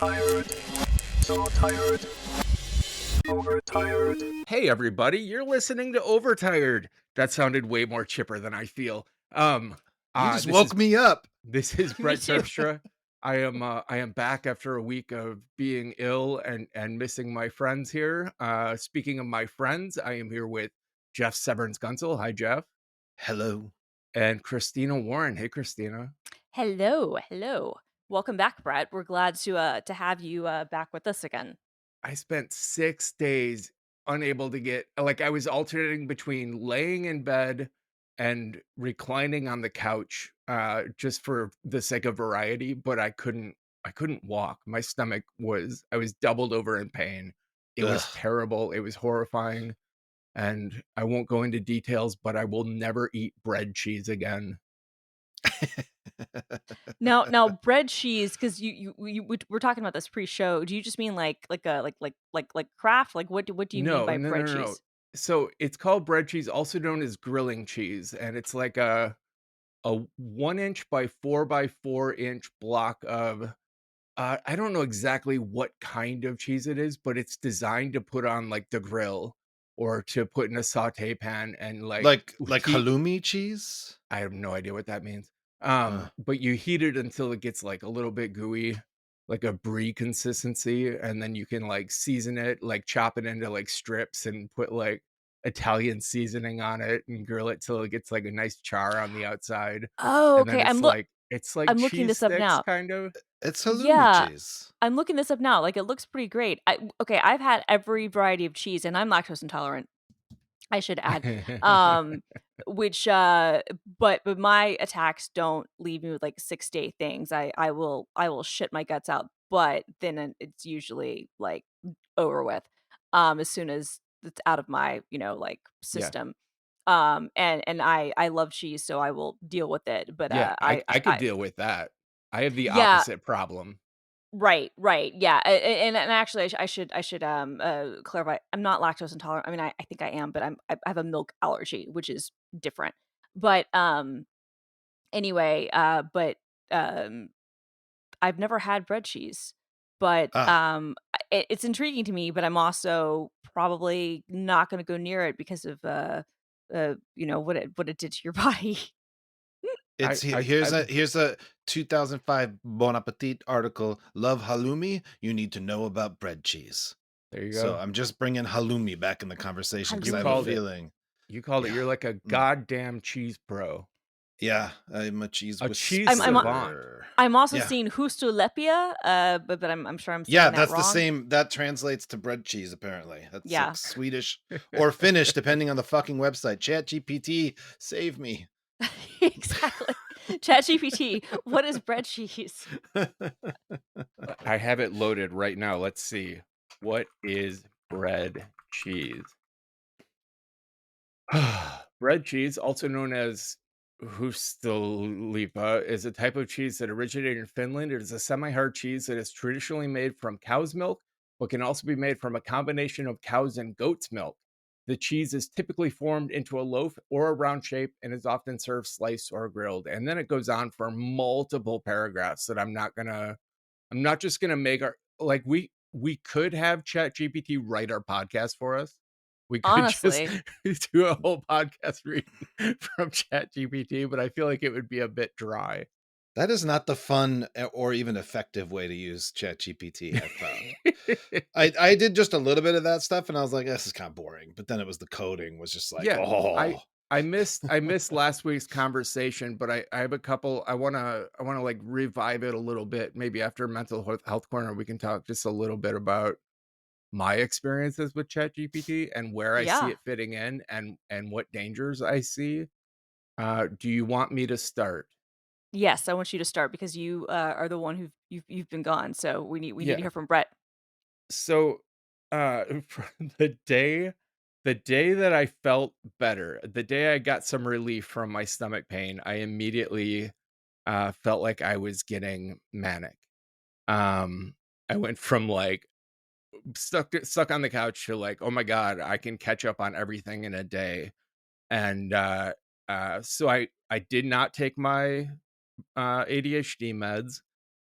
tired, so tired, overtired. Hey everybody, you're listening to Overtired. That sounded way more chipper than I feel. Um You just this woke is me up. this is Me Brett too. Terpstra. I am back after a week of being ill and missing my friends here. Speaking of my friends, I am here with Jeff Severance Gunsel. Hi Jeff. Hello. And Christina Warren. Hey Christina. Hello. Welcome back, Brett. We're glad to have you back with us again. I spent 6 days unable to get I was alternating between laying in bed and reclining on the couch, just for the sake of variety, but I couldn't walk. My stomach was I was doubled over in pain. It was Ugh. terrible, it was horrifying, and I won't go into details, but I will never eat bread cheese again. Now, bread cheese, because we're talking about this pre-show. Do you just mean like a like Kraft? Like what do you mean No, by no, no, bread no, no. cheese? So, it's called bread cheese, also known as grilling cheese, and it's like a 1 inch by 4 by 4 inch block of I don't know exactly what kind of cheese it is, but it's designed to put on like the grill or to put in a saute pan and like heat. halloumi cheese? I have no idea what that means. Uh, But you heat it until it gets like a little bit gooey, like a brie consistency, and then you can like season it, like chop it into like strips and put like Italian seasoning on it and grill it till it gets like a nice char on the outside. Oh, And then okay. it's like I'm looking cheese this up sticks now. kind of. it's halloumi Yeah, cheese. I'm looking this up now. Like it looks pretty great. Okay, I've had every variety of cheese, and I'm lactose intolerant. I should add. Um, which but my attacks don't leave me with like 6 day things. I will shit my guts out, but then it's usually like over with as soon as it's out of my, like Yeah. system. And I love cheese, so I will deal with it. But Yeah, I could deal with that. I have the yeah, opposite problem. right, yeah, and actually, I should clarify. I'm not lactose intolerant. I mean, I think I am, but I have a milk allergy, which is different. But anyway, but um, I've never had bread cheese, but Ah, it's intriguing to me. But I'm also probably not going to go near it because of what it did to your body. it's here's a 2005 Bon Appetit article. Love halloumi? You need to know about bread cheese. There you So go. I'm just bringing halloumi back in the conversation because You I have a called Halloumi. it. feeling. You called it. Yeah. You're like a Mm. goddamn cheese pro. Yeah, I'm a cheese A cheese I'm savant. whisperer. I'm also Yeah. seeing Hustulepia, but I'm sure I'm Yeah, saying that that's the wrong. same. That translates to bread cheese, apparently. That's like Yeah, Swedish or Finnish, depending on the fucking website. ChatGPT, save me. exactly. ChatGPT, what is bread cheese? I have it loaded right now. Let's see. What is bread cheese? Bread cheese, also known as Hustolipa, is a type of cheese that originated in Finland. It is a semi-hard cheese that is traditionally made from cow's milk, but can also be made from a combination of cow's and goat's milk. The cheese is typically formed into a loaf or a round shape and is often served sliced or grilled. And then it goes on for multiple paragraphs that I'm not just gonna make our like we could have Chat GPT write our podcast for us. We could just Honestly, do a whole podcast reading from Chat GPT, but I feel like it would be a bit dry. That is not the fun or even effective way to use ChatGPT, I've found. I did just a little bit of that stuff and I was like, this is kind of boring. But then it was the coding was just like, Yeah, I oh, I missed last week's conversation, but I have a couple. I wanna like revive it a little bit. Maybe after mental health corner, we can talk just a little bit about my experiences with ChatGPT and where I see yeah. it fitting in and what dangers I see. Do you want me to start? Yes, I want you to start because you are the one you've been gone. So we need to Yeah. hear from Brett. So, for the day that I felt better, the day I got some relief from my stomach pain, I immediately felt like I was getting manic. Um, I went from like stuck on the couch to like, oh my god, I can catch up on everything in a day. And so I did not take my ADHD meds.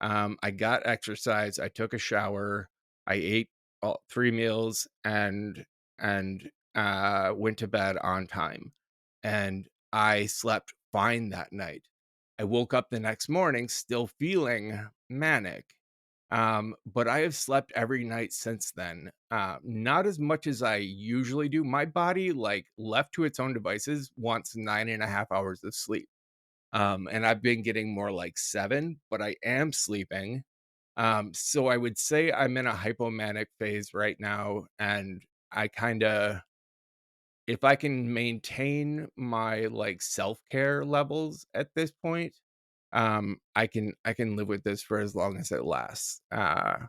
I got exercise, I took a shower, I ate all 3 meals and went to bed on time, and I slept fine that night. I woke up the next morning still feeling manic, but I have slept every night since then, not as much as I usually do. My body, like, left to its own devices, wants 9.5 hours of sleep, and I've been getting more like 7, but I am sleeping. So I would say I'm in a hypomanic phase right now, and I kinda if I can maintain my, like, self-care levels at this point, I can live with this for as long as it lasts. I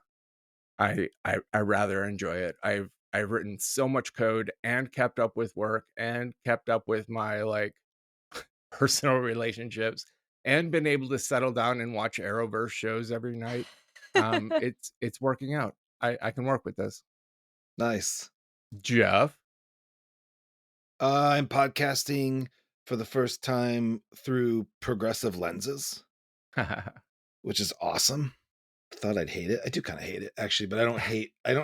rather enjoy it. I've written so much code and kept up with work and kept up with my, like, personal relationships and been able to settle down and watch Arrowverse shows every night. It's working out. I can work with this. Nice. Jeff? I'm podcasting for the first time through progressive lenses, which is awesome. Thought I'd hate it. I do kind of hate it actually, but I don't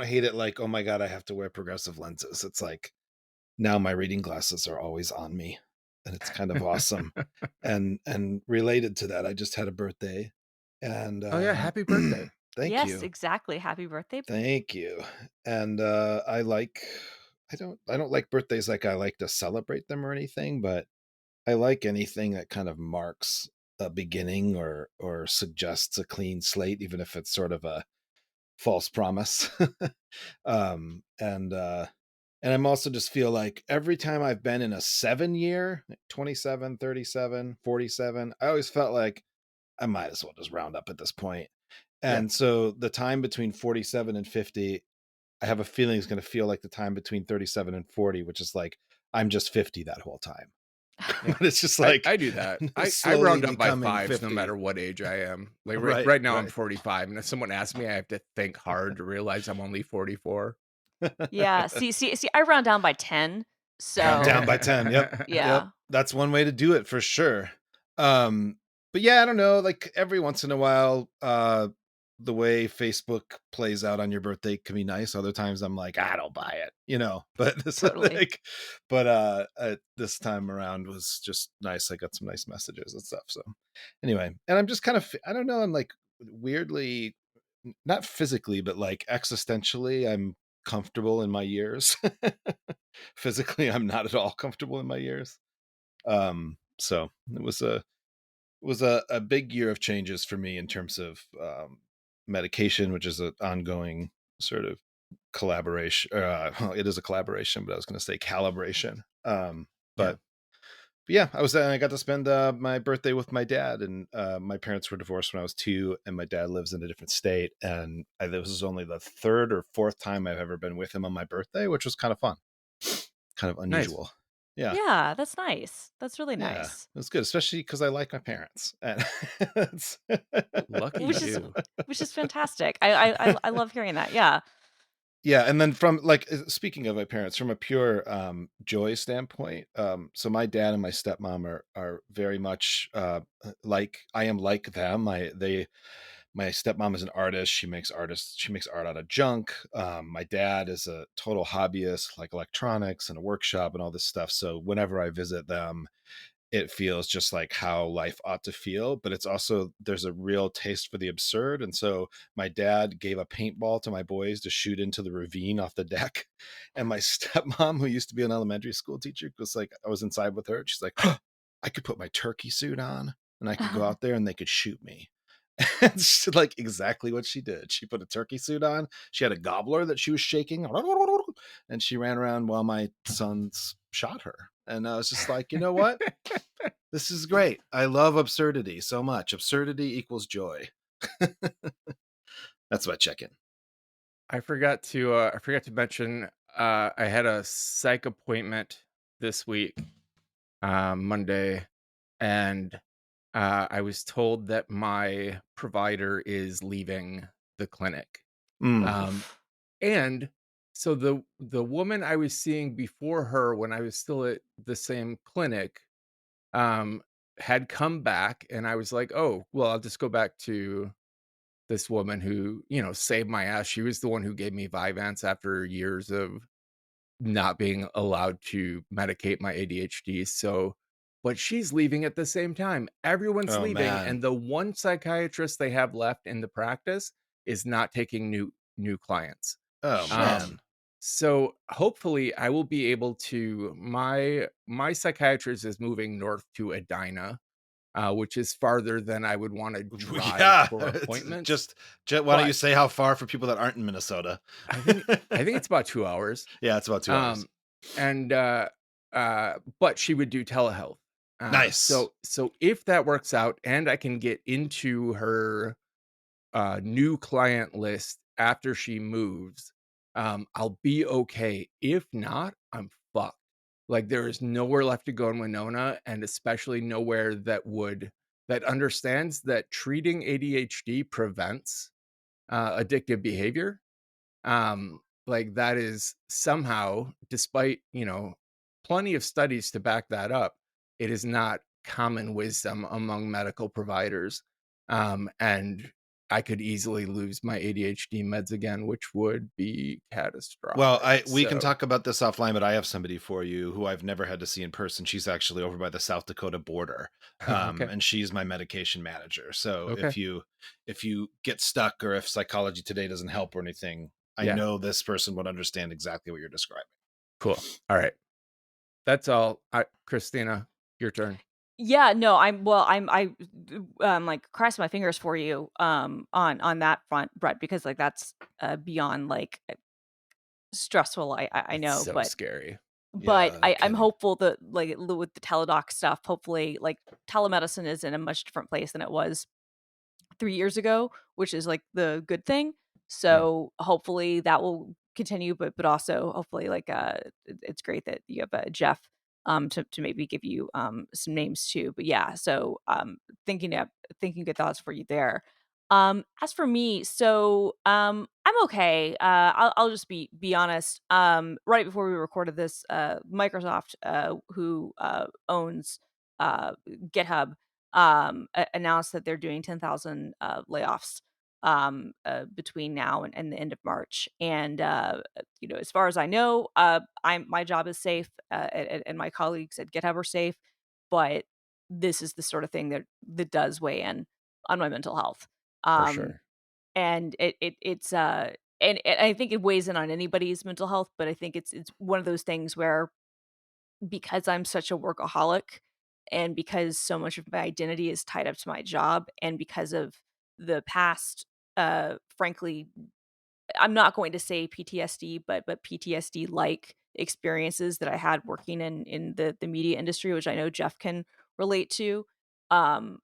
hate it like, oh my God, I have to wear progressive lenses. It's like now my reading glasses are always on me, and it's kind of awesome. And related to that, I just had a birthday, and Oh, yeah, happy birthday. thank Yes, you. exactly. Happy birthday. Thank you. And I don't like birthdays like I like to celebrate them or anything, but I like anything that kind of marks a beginning or suggests a clean slate, even if it's sort of a false promise. um and uh and I'm also just feel like every time I've been in a 7 year, 27, 37, 47, I always felt like I might as well just round up at this point. Yeah, And so the time between 47 and 50, I have a feeling is going to feel like the time between 37 and 40, which is like I'm just 50 that whole time. yeah. But it's just I like do that. I slowly round up by becoming 5s no 50. matter what age I am. Like, Right, right now, I'm right. 45, and if someone asks me, I have to think hard to realize I'm only 44. Yeah. See, I round down by 10. Round down So by 10. Yep. Yep. yeah. That's one way to do it for sure. Um, but yeah, I don't know. Like every once in a while, the way Facebook plays out on your birthday can be nice. Other times I'm like, I don't buy it, you know. But this Totally. like, this time around was just nice. I got some nice messages and stuff. So anyway, and I'm just kind of, I don't know. I'm like weirdly, not physically, but like existentially, I'm comfortable in my years. Physically, I'm not at all comfortable in my years. So it was a big year of changes for me in terms of medication, which is an ongoing sort of collaboration. Well, it is a collaboration, but I was going to say calibration. Yeah, But yeah, I got to spend my birthday with my dad, and my parents were divorced when I was 2, and my dad lives in a different state, and this was only the third or fourth time I've ever been with him on my birthday, which was kind of fun, kind of nice. unusual. Yeah, Yeah, that's nice. That's really yeah, nice. it was good, especially because I like my parents. And it's- Lucky Which is you. which is fantastic. I love hearing that. Yeah. yeah, and then from like speaking of my parents, from a pure joy standpoint, so my dad and my stepmom are very much like I am like them. My stepmom is an artist. She makes art out of junk. My dad is a total hobbyist, like electronics and a workshop and all this stuff. So whenever I visit them, it feels just like how life ought to feel, but it's also there's a real taste for the absurd. And so my dad gave a paintball to my boys to shoot into the ravine off the deck. And my stepmom, who used to be an elementary school teacher, was like, I was inside with her. She's like, "Huh, I could put my turkey suit on and I could go out there and they could shoot me." It's like exactly what she did. She put a turkey suit on. She had a gobbler that she was shaking, and she ran around while my sons shot her. And I was just like, you know what? This is great. I love absurdity so much. Absurdity equals joy. That's my check-in. I forgot to mention, I had a psych appointment this week, Monday, and I was told that my provider is leaving the clinic. Mm. Um, Oof. and so the woman I was seeing before her when I was still at the same clinic, um, had come back, and I was like, "Oh, well, I'll just go back to this woman who, saved my ass. She was the one who gave me Vyvanse after years of not being allowed to medicate my ADHD. So, but she's leaving at the same time. Everyone's Oh leaving, man. and the one psychiatrist they have left in the practice is not taking new clients. Oh Shit. Um, man. so hopefully I will be able to my psychiatrist is moving north to Edina, which is farther than I would want to drive Yeah. for It's appointments. just why don't you But say how far for people that aren't in Minnesota? I think I think it's about 2 hours. Yeah, it's about 2 hours. Um, and but she would do telehealth. Nice. So if that works out and I can get into her new client list after she moves, I'll be okay. If not, I'm fucked. Like there is nowhere left to go in Winona, and especially nowhere that understands that treating ADHD prevents addictive behavior. Like that is somehow, despite plenty of studies to back that up, it is not common wisdom among medical providers. And I could easily lose my ADHD meds again, which would be Well, catastrophic. I we can So talk about this offline, but I have somebody for you who I've never had to see in person. She's actually over by the South Dakota border. okay. And she's my medication manager. So Okay. if you get stuck or if Psychology Today doesn't help or anything, I Yeah. know this person would understand exactly what you're describing. Cool. All right. That's all. Christina, your turn. Yeah, no, like crossing my fingers for you on that front, Brett, because like that's beyond like stressful. I It's know, so scary. but Yeah, no I'm kidding. hopeful that like with the teledoc stuff, hopefully like telemedicine is in a much different place than it was 3 years ago, which is, like, the good thing. Yeah, So, hopefully, that will continue, but also, hopefully, like, it's great that you have, Jeff, to maybe give you, some names too. But, yeah, so, thinking good thoughts for you there. As for me, so, I'm okay. I'll just be honest. Right before we recorded this, Microsoft, who, owns, GitHub, announced that they're doing 10,000 layoffs between now and the end of March. And as far as I know, my job is safe, and my colleagues at GitHub are safe. But this is the sort of thing that does weigh in on my mental health. for Um, sure. and it's and I think it weighs in on anybody's mental health. But I think it's one of those things where because I'm such a workaholic and because so much of my identity is tied up to my job and because of the past frankly I'm not going to say PTSD but PTSD like experiences that I had working in the media industry, which I know Jeff can relate to. um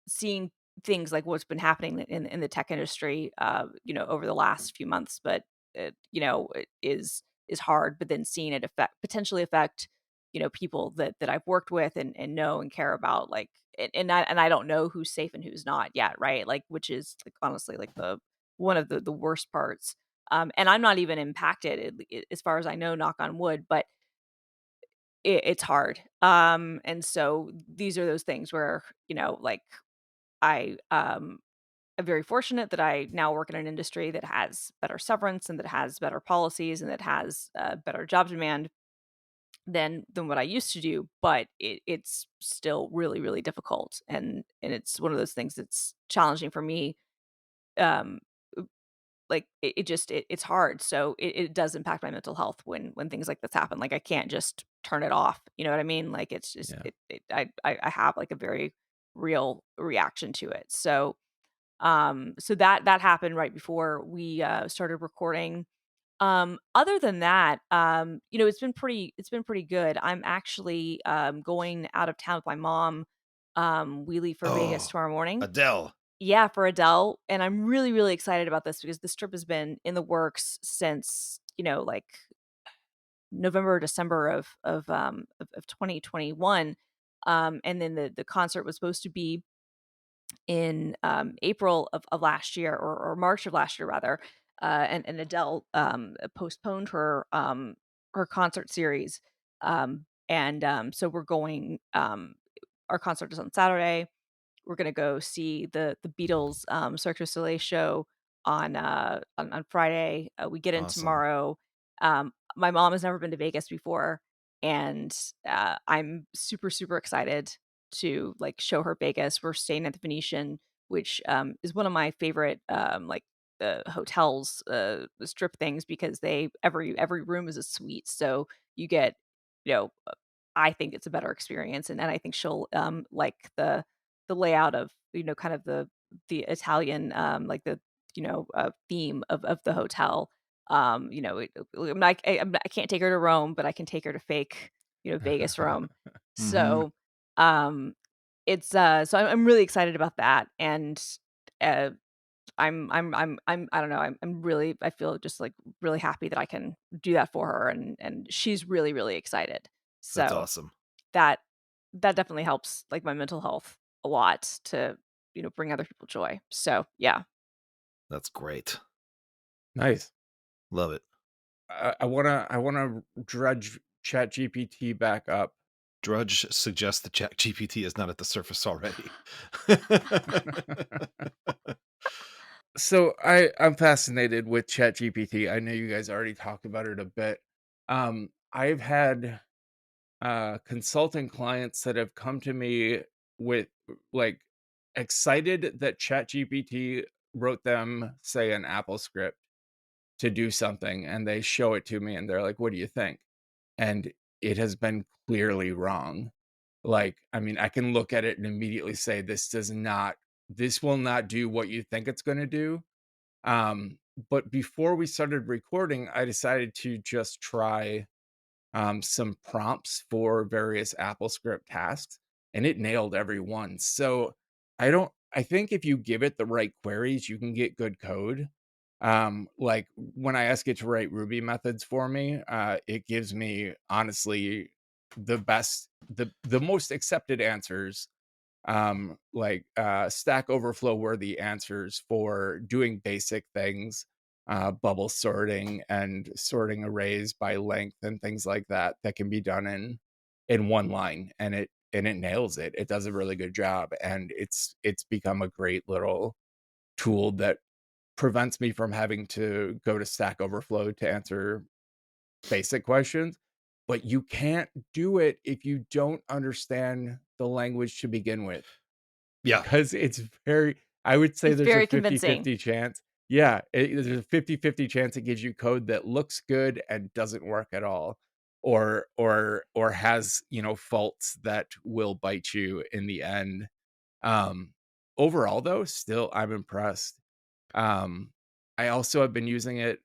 Seeing things like what's been happening in the tech industry, over the last few months, but it is hard. But then seeing it potentially affect, people that I've worked with and know and care about, like, and I don't know who's safe and who's not yet, right? Like, which is like honestly like the one of the worst parts. And I'm not even impacted, as far as I know, knock on wood, but it's hard. And so these are those things where, like I am very fortunate that I now work in an industry that has better severance and that has better policies and that has better job demand than what I used to do. But it's still really really difficult, and it's one of those things that's challenging for me. Um, like it's hard, so it does impact my mental health when things like this happen. Like I can't just turn it off. You know what I mean? Like it's just Yeah. I have like a very real reaction to it. So that happened right before we started recording. Other than that, it's been pretty good. I'm actually going out of town with my mom. We leave for Vegas Oh, tomorrow morning. Adele. Yeah, for Adele, and I'm really really excited about this because this trip has been in the works since like November, December of 2021. And then the concert was supposed to be in April of last year, or March of last year rather. And Adele postponed her concert series. And so we're going. Our concert is on Saturday. we're gonna go see the Beatles Cirque du Soleil show on Friday. We get in Awesome. tomorrow. My mom has never been to Vegas before, and I'm super super excited to like show her Vegas. We're staying at the Venetian, which is one of my favorite like hotels, strip things because they every room is a suite, so you get you know I think it's a better experience, and I think she'll, like the layout of, kind of the Italian, like theme of the hotel. I'm not I can't take her to Rome, but I can take her to fake, Vegas Rome. Hmm. So, um, I'm really excited about that, and, uh, I don't know, I'm really I feel just, like, really happy that I can do that for her, and she's really, really excited. That's So awesome. that that definitely helps, like, my mental health a lot to, bring other people joy. So, yeah. That's great. Nice. Love it. I wanna dredge ChatGPT back up. Drudge suggests that Chat GPT is not at the surface already. So I'm fascinated with ChatGPT. I know you guys already talked about it a bit. I've had consulting clients that have come to me with like excited that ChatGPT wrote them, say, an Apple script to do something, and they show it to me, and they're like, "What do you think?" And it has been clearly wrong. Like, I mean, I can look at it and immediately say, this will not do what you think it's going to do. But before we started recording, I decided to just try some prompts for various AppleScript tasks, and it nailed every one. So I think if you give it the right queries, you can get good code. Like when I ask it to write Ruby methods for me, it gives me honestly the most accepted answers, like Stack Overflow worthy answers for doing basic things, bubble sorting and sorting arrays by length and things like that that can be done in one line, and it nails it. It does a really good job, and it's become a great little tool that prevents me from having to go to Stack Overflow to answer basic questions. But you can't do it if you don't understand the language to begin with, Yeah. because I would say It's there's a very convincing. 50-50 chance. Yeah, there's a 50-50 chance it gives you code that looks good and doesn't work at all, or has, faults that will bite you in the end. Um, Overall though, still I'm impressed. Um, I also have been using it,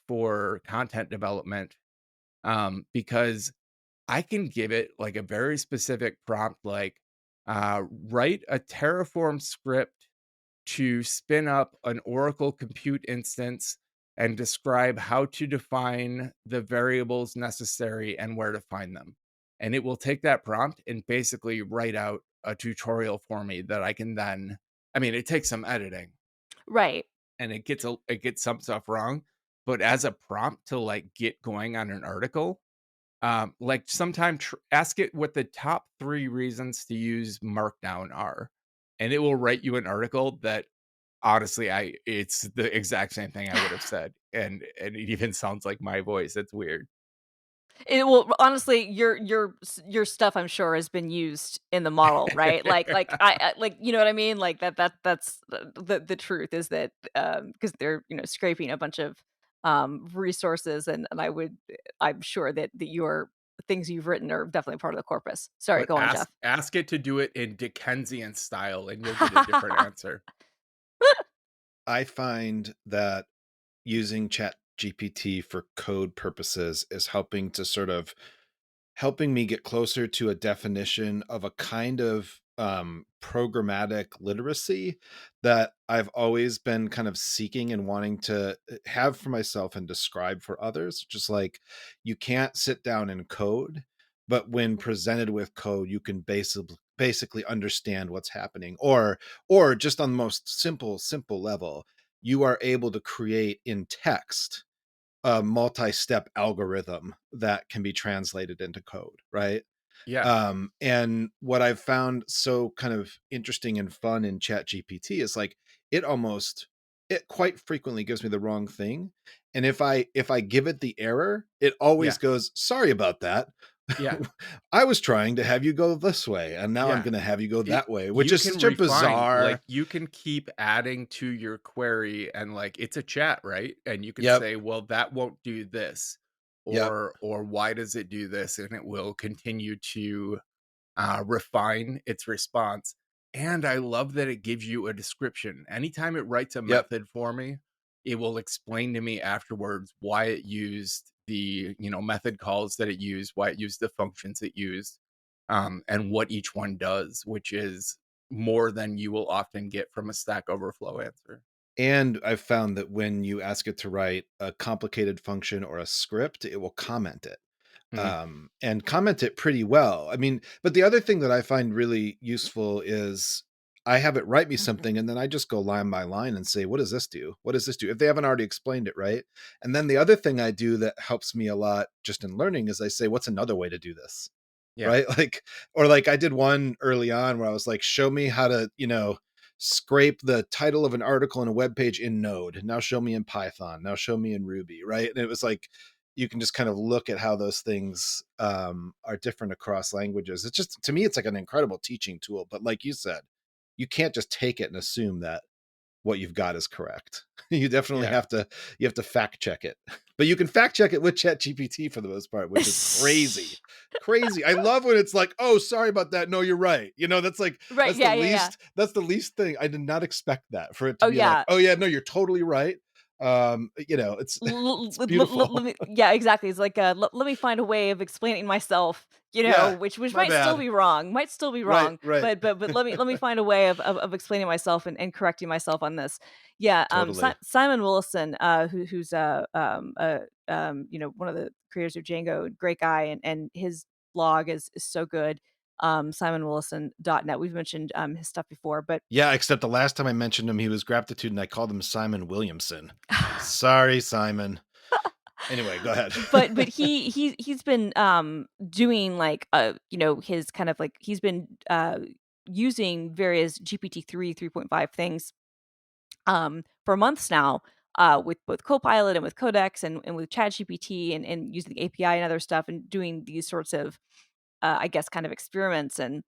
for content development, because I can give it like a very specific prompt, like write a Terraform script to spin up an Oracle compute instance and describe how to define the variables necessary and where to find them. And it will take that prompt and basically write out a tutorial for me that I can then, I mean, it takes some editing Right. and it gets some stuff wrong, but as a prompt to like get going on an article, like sometime ask it what the top 3 reasons to use Markdown are, and it will write you an article that honestly, I it's the exact same thing I would have said, and it even sounds like my voice. It's weird. It will honestly, your stuff, I'm sure, has been used in the model, right? Like, I like, you know what I mean? Like, that's the truth is that, because 'cause they're, scraping a bunch of, resources, and I'm sure that your things you've written are definitely part of the corpus. Sorry, But go on, ask Jeff. ask it to do it in Dickensian style, and you'll get a different answer. I find that using Chat GPT for code purposes is helping me get closer to a definition of a kind of programmatic literacy that I've always been kind of seeking and wanting to have for myself and describe for others. Just like you can't sit down and code, but when presented with code, you can basically understand what's happening, or just on the most simple level, you are able to create in text a multi-step algorithm that can be translated into code, right? Yeah. And what I've found so kind of interesting and fun in Chat GPT is like it almost it quite frequently gives me the wrong thing. And if I give it the error, it always Yeah. goes, sorry about that. Yeah. I was trying to have you go this way, and now I'm Yeah. gonna have you go It that way, which you is can such a refine, like, bizarre. you can keep adding to your query and, like, it's a chat, right? And you can Yep. say, "Well, that won't do this," Yep. or "Why does it do this?" And it will continue to, refine its response. And I love that it gives you a description. Anytime it writes a Yep. method for me, it will explain to me afterwards why it used the, method calls that it used, why it used the functions it used, and what each one does, which is more than you will often get from a Stack Overflow answer. And I've found that when you ask it to write a complicated function or a script, it will comment it. Mhm. And comment it pretty well. I mean, but the other thing that I find really useful is I have it write me something and then I just go line by line and say, what does this do? What does this do? If they haven't already explained it, right? And then the other thing I do that helps me a lot just in learning is I say, what's another way to do this? Yeah. Right? Like, or like I did one early on where I was like, show me how to, scrape the title of an article in a web page in Node. Now show me in Python. Now show me in Ruby, right? And it was like you can just kind of look at how those things are different across languages. It's just, to me, it's like an incredible teaching tool. But like you said, you can't just take it and assume that what you've got is correct. You definitely Yeah. have to fact check it. But you can fact check it with ChatGPT for the most part, which is crazy. Crazy. I love when it's like, "Oh, sorry about that. No, you're right." That's like Right. Yeah. Yeah. Yeah. that's the least thing. I did not expect that for it to Oh be like, yeah. "Oh yeah, no, you're totally right." It's it's Let beautiful. me, yeah, exactly. It's like, let me find a way of explaining myself, Yeah, which my might still bad. be wrong, Right, right. but let me find a way of explaining myself and correcting myself on this. Yeah, Totally. Simon Willison, who's one of the creators of Django, great guy, and his blog is so good. SimonWillison.net. We've mentioned his stuff before, but Yeah, except the last time I mentioned him, he was Graptitude, and I called him Simon Williamson. Sorry, Simon. Anyway, go ahead. but he's been doing like his kind of like he's been using various GPT-3 3.5 things for months now, with both Copilot and with Codex and with ChatGPT and using the API and other stuff and doing these sorts of I guess kind of experiments and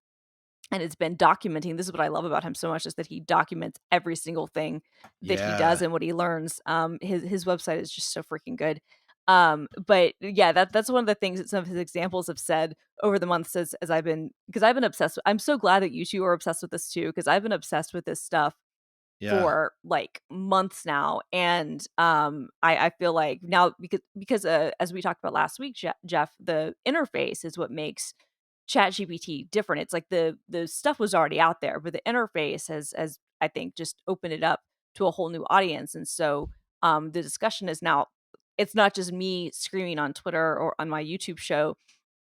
it's been documenting. This is what I love about him so much is that he documents every single thing that he does Yeah. and what he learns. His website is just so freaking good. But yeah, that's one of the things that some of his examples have said over the months as I've been because I've been obsessed. I'm so glad that you two are obsessed with this too because I've been obsessed with this stuff Yeah. for like months now, and I feel like now because as we talked about last week, Jeff, the interface is what makes ChatGPT different. It's like the stuff was already out there, but the interface has I think just opened it up to a whole new audience. And so the discussion is now it's not just me screaming on Twitter or on my YouTube show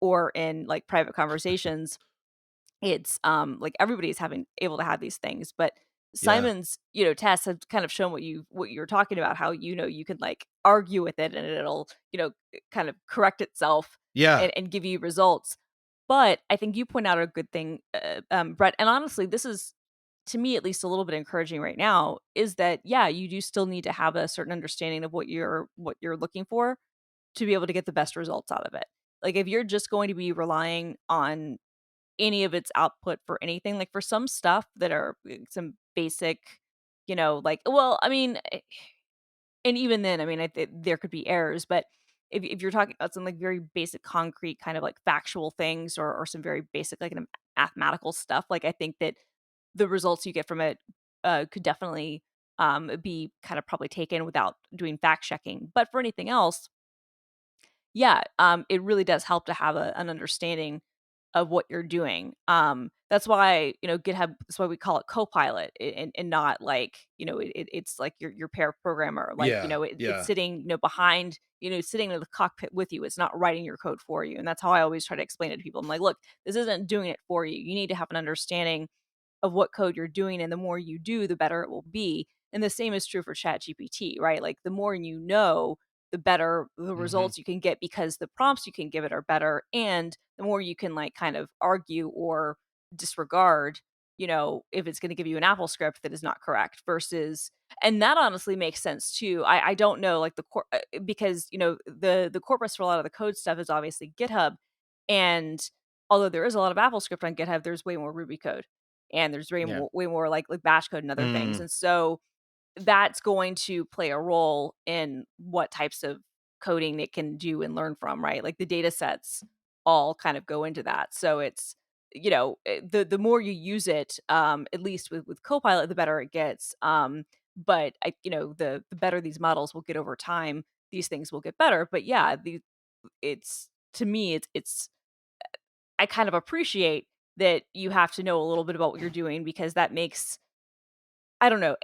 or in like private conversations. It's like everybody's having able to have these things. But Yeah. Simon's, tests have kind of shown what you're talking about, how you can like argue with it and it'll, kind of correct itself Yeah. and give you results. But I think you point out a good thing, Brett. And honestly, this is to me at least a little bit encouraging right now, is that yeah, you do still need to have a certain understanding of what you're looking for to be able to get the best results out of it. Like if you're just going to be relying on any of its output for anything, like for some stuff that are some basic, like well, I mean, and even then, I mean, there could be errors, but if you're talking about some like very basic, concrete kind of like factual things or some very basic like mathematical stuff, like I think that the results you get from it could definitely be kind of probably taken without doing fact checking. But for anything else, yeah, it really does help to have an understanding of what you're doing. That's why, GitHub, that's why we call it Copilot and not like, it's like your pair programmer. Like, Yeah. it's Yeah. sitting, behind, sitting in the cockpit with you. It's not writing your code for you. And that's how I always try to explain it to people. I'm like, look, this isn't doing it for you. You need to have an understanding of what code you're doing. And the more you do, the better it will be. And the same is true for ChatGPT, right? Like the more you know, the better the Hmm. results you can get, because the prompts you can give it are better, and the more you can like kind of argue or disregard, if it's going to give you an Apple script that is not correct versus. And that honestly makes sense too. I don't know, like because the corpus for a lot of the code stuff is obviously GitHub, and although there is a lot of Apple script on GitHub, there's way more Ruby code, and there's Yeah. way more like Bash code and other things, Mm. and so that's going to play a role in what types of coding it can do and learn from, right? Like the data sets all kind of go into that. So it's, the more you use it, at least with Copilot, the better it gets. But the better these models will get over time, these things will get better. But yeah, it's to me, it's I kind of appreciate that you have to know a little bit about what you're doing, because that makes, I don't know.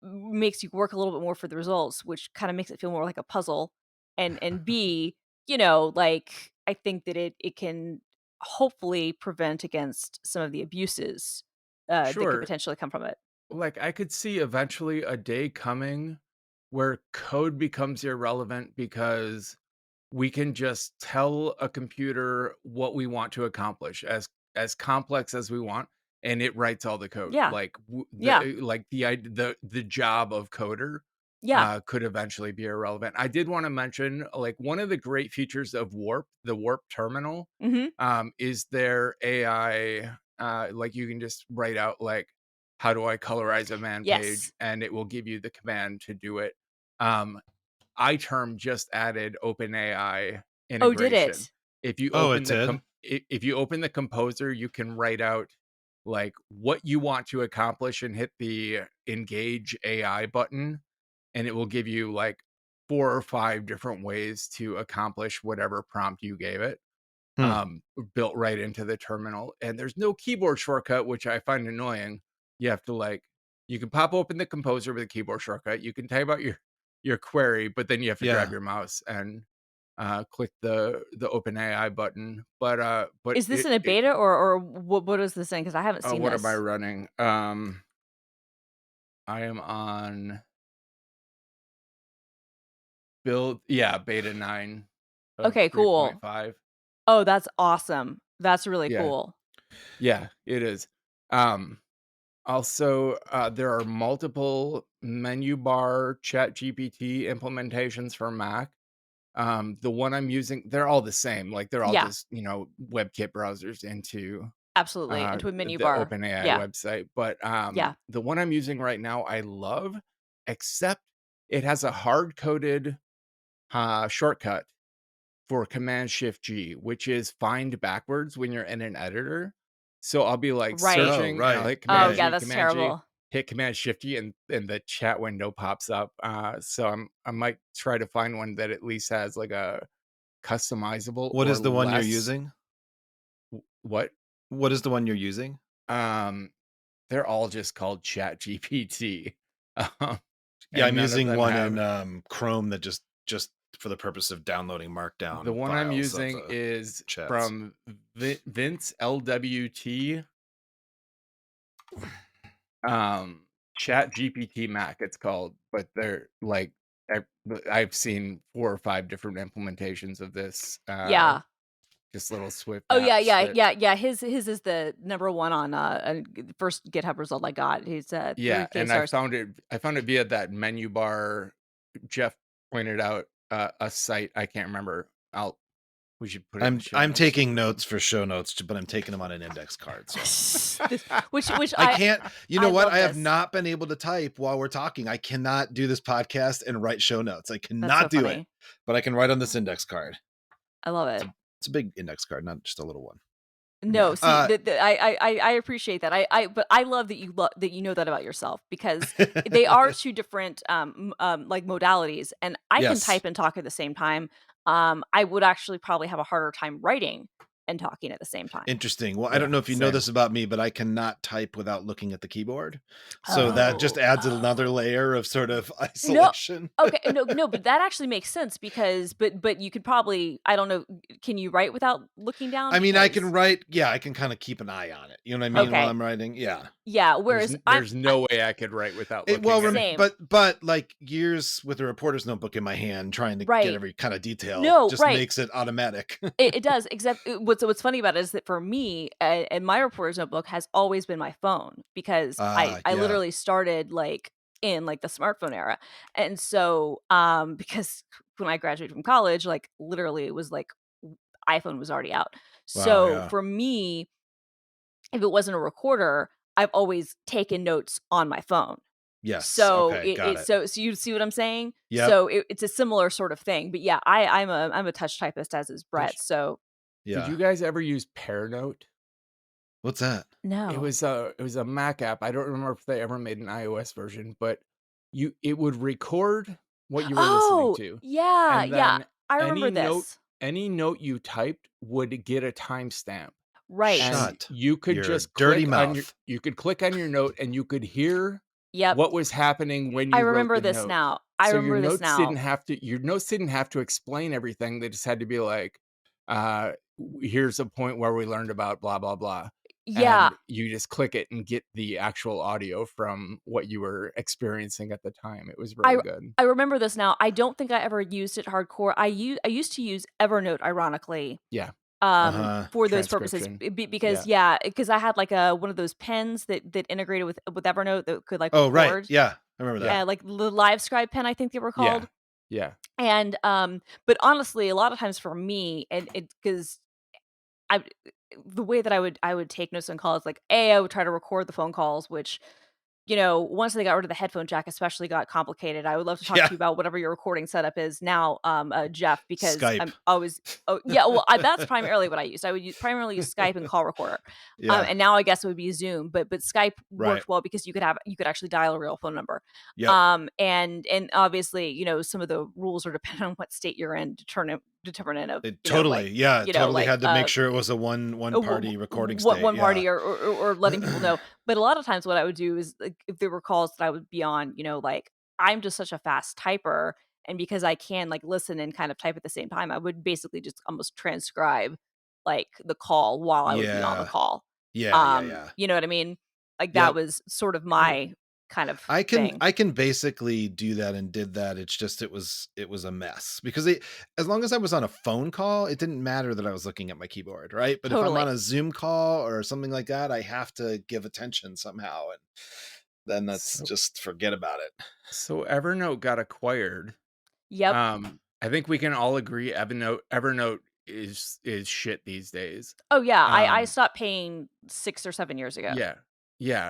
Makes you work a little bit more for the results, which kind of makes it feel more like a puzzle. And B, like I think that it can hopefully prevent against some of the abuses that could Sure. potentially come from it. Like, I could see eventually a day coming where code becomes irrelevant because we can just tell a computer what we want to accomplish as complex as we want, and it writes all the code. Yeah. Like Yeah. the job of coder Yeah. could eventually be irrelevant. I did want to mention, like, one of the great features of Warp, the Warp terminal, Mhm. is their AI. Like, you can just write out like, how do I colorize a man page, Yes. and it will give you the command to do it. Um, iTerm just added OpenAI Oh, did integration. it? If you Oh, it open the did. if you open the composer, you can write out like what you want to accomplish and hit the engage AI button, and it will give you like 4 or 5 different ways to accomplish whatever prompt you gave it, Hmm. built right into the terminal. And there's no keyboard shortcut, which I find annoying. You have to like, you can pop open the composer with a keyboard shortcut. You can type out your query, but then you have to grab Yeah. your mouse and click the open AI button. But Is this in a beta, or what is this in? Because I haven't oh, seen what am I this. running? I am on build, yeah, beta 9 of Okay, cool. 3.5. Oh, that's awesome. That's really Yeah, cool. yeah, it is. Um, Also, there are multiple menu bar chat GPT implementations for Mac. The one I'm using, they're all the same. Like, they're all Yeah, just, WebKit browsers into absolutely. Into a menu the bar. OpenAI Yeah. website. But Yeah. the one I'm using right now, I love, except it has a hard coded shortcut for Command Shift G, which is find backwards when you're in an editor. So I'll be like Right. Oh, searching and I'll right. hit Oh, Right. yeah, that's Command G, terrible. hit Command Shift G, and the chat window pops up. So I might try to find one that at least has like a customizable What or is the one you're less. using? What? What is the one you're using? Um, they're all just called Chat GPT, um, Yeah, and I'm none of using them one in have. Chrome that just for the purpose of downloading The Markdown one I'm files of using the is chats. from Vince LWT. um Chat GPT Mac, it's called, but they're like, I've seen 4 or 5 different implementations of this, Yeah. just little Swift Oh, yeah, apps yeah, that, yeah, yeah. His is the number one on first GitHub result I got. He's yeah. 3K And I stars. found it via that menu bar. Jeff pointed out a site, I can't remember. I'll We should put it in the show I'm notes so taking people can. notes for show notes, but I'm taking them on an index card. So This, which I can't. You know I what? love I have this. not been able to type while we're talking. I cannot do this podcast and write show notes. I That's so cannot do it, funny. but I can write on this index card. I love It's it. a it's a big index card, not just a little one. No, Yeah. see, I appreciate that. But I love that that you know that about yourself, because they are two different like modalities, and I can Yes. type and talk at the same time. I would actually probably have a harder time writing and talking at the same time. Interesting. Well, I don't Yeah, know if you know same. this about me, but I cannot type without looking at the keyboard. So that just Oh, adds another oh. layer of sort of No. isolation. Okay, no, but that actually makes sense because but you could probably, I don't know, can you write without looking down? I mean, I can Because write, yeah, I can kind of keep an eye on it. You know what I mean? While okay, I'm writing. Yeah. yeah. Whereas There's no way I could write without looking at it. Same. But like years with a reporter's notebook in my hand, trying to get Right. every kind of detail No, just right. makes it automatic. It does. Except what's funny about it is that for me, and my reporter's notebook has always been my phone because I Yeah. literally started like in like the smartphone era, and so because when I graduated from college, like literally it was like iPhone was already out. Wow. So Yeah. for me, if it wasn't a recorder, I've always taken notes on my phone. Yes. So Okay. Got it. so you see what I'm saying? Yep. So it's a similar sort of thing. But yeah, I'm a touch typist as is Did Brett. So did Yeah. you guys ever use Pearnote? What's that? no. It was a Mac app. I don't remember if they ever made an iOS version, but it would record what you were listening Oh, to, yeah, and yeah. then I any remember note this. any note you typed would get a timestamp, Right. and Shut you could your just dirty click on your mouth. note, and you could hear Yep. what was happening when I you wrote remember the this note. now. I So remember this now. your notes didn't have to explain everything. They just had to be like, uh, here's a point where we learned about blah blah blah. Yeah, And you just click it and get the actual audio from what you were experiencing at the time. It was I really good. I remember this now. I don't think I ever used it hardcore. I used to use Evernote, ironically, Yeah, Uh-huh. for those purposes transcription. because Yeah. yeah, because I had like a one of those pens that integrated with Evernote that could like Oh, right. record, Yeah. I remember that. Yeah. like the Live Scribe pen, I think they were Yeah. called. Yeah. And but honestly, a lot of times for me, and it because I the way that I would take notes on calls, like I would try to record the phone calls, which once they got rid of the headphone jack, especially got complicated. I would love to talk to Yeah. you about whatever your recording setup is now, Jeff, because Skype. I'm always oh yeah, well that's primarily what I used. I would primarily use Skype and call recorder, Yeah. and now I guess it would be Zoom, but Skype Right. worked well because you could actually dial a real phone number, Yep. and obviously some of the rules are dependent on what state you're in, determinant of It like totally. Yeah. Totally like had to make sure it was a one party recording what state. one Yeah. party or letting people know. But a lot of times what I would do is like if there were calls that I would be on, like I'm just such a fast typer. And because I can like listen and kind of type at the same time, I would basically just almost transcribe like the call while I would be on the Yeah. call. Yeah. Yeah. Yeah. You know what I mean? Like that Yep. was sort of Oh, my kind of thing. I can basically do that and did that. It's just it was a mess because as long as I was on a phone call, it didn't matter that I was looking at my keyboard, right? But if I'm on Totally. a Zoom call or something like that, I have to give attention somehow, and then that's So just forget about it. so Evernote got acquired. Yep. I think we can all agree Evernote is shit these days. Oh yeah. I Um, stopped paying 6 or 7 years ago. yeah. Yeah.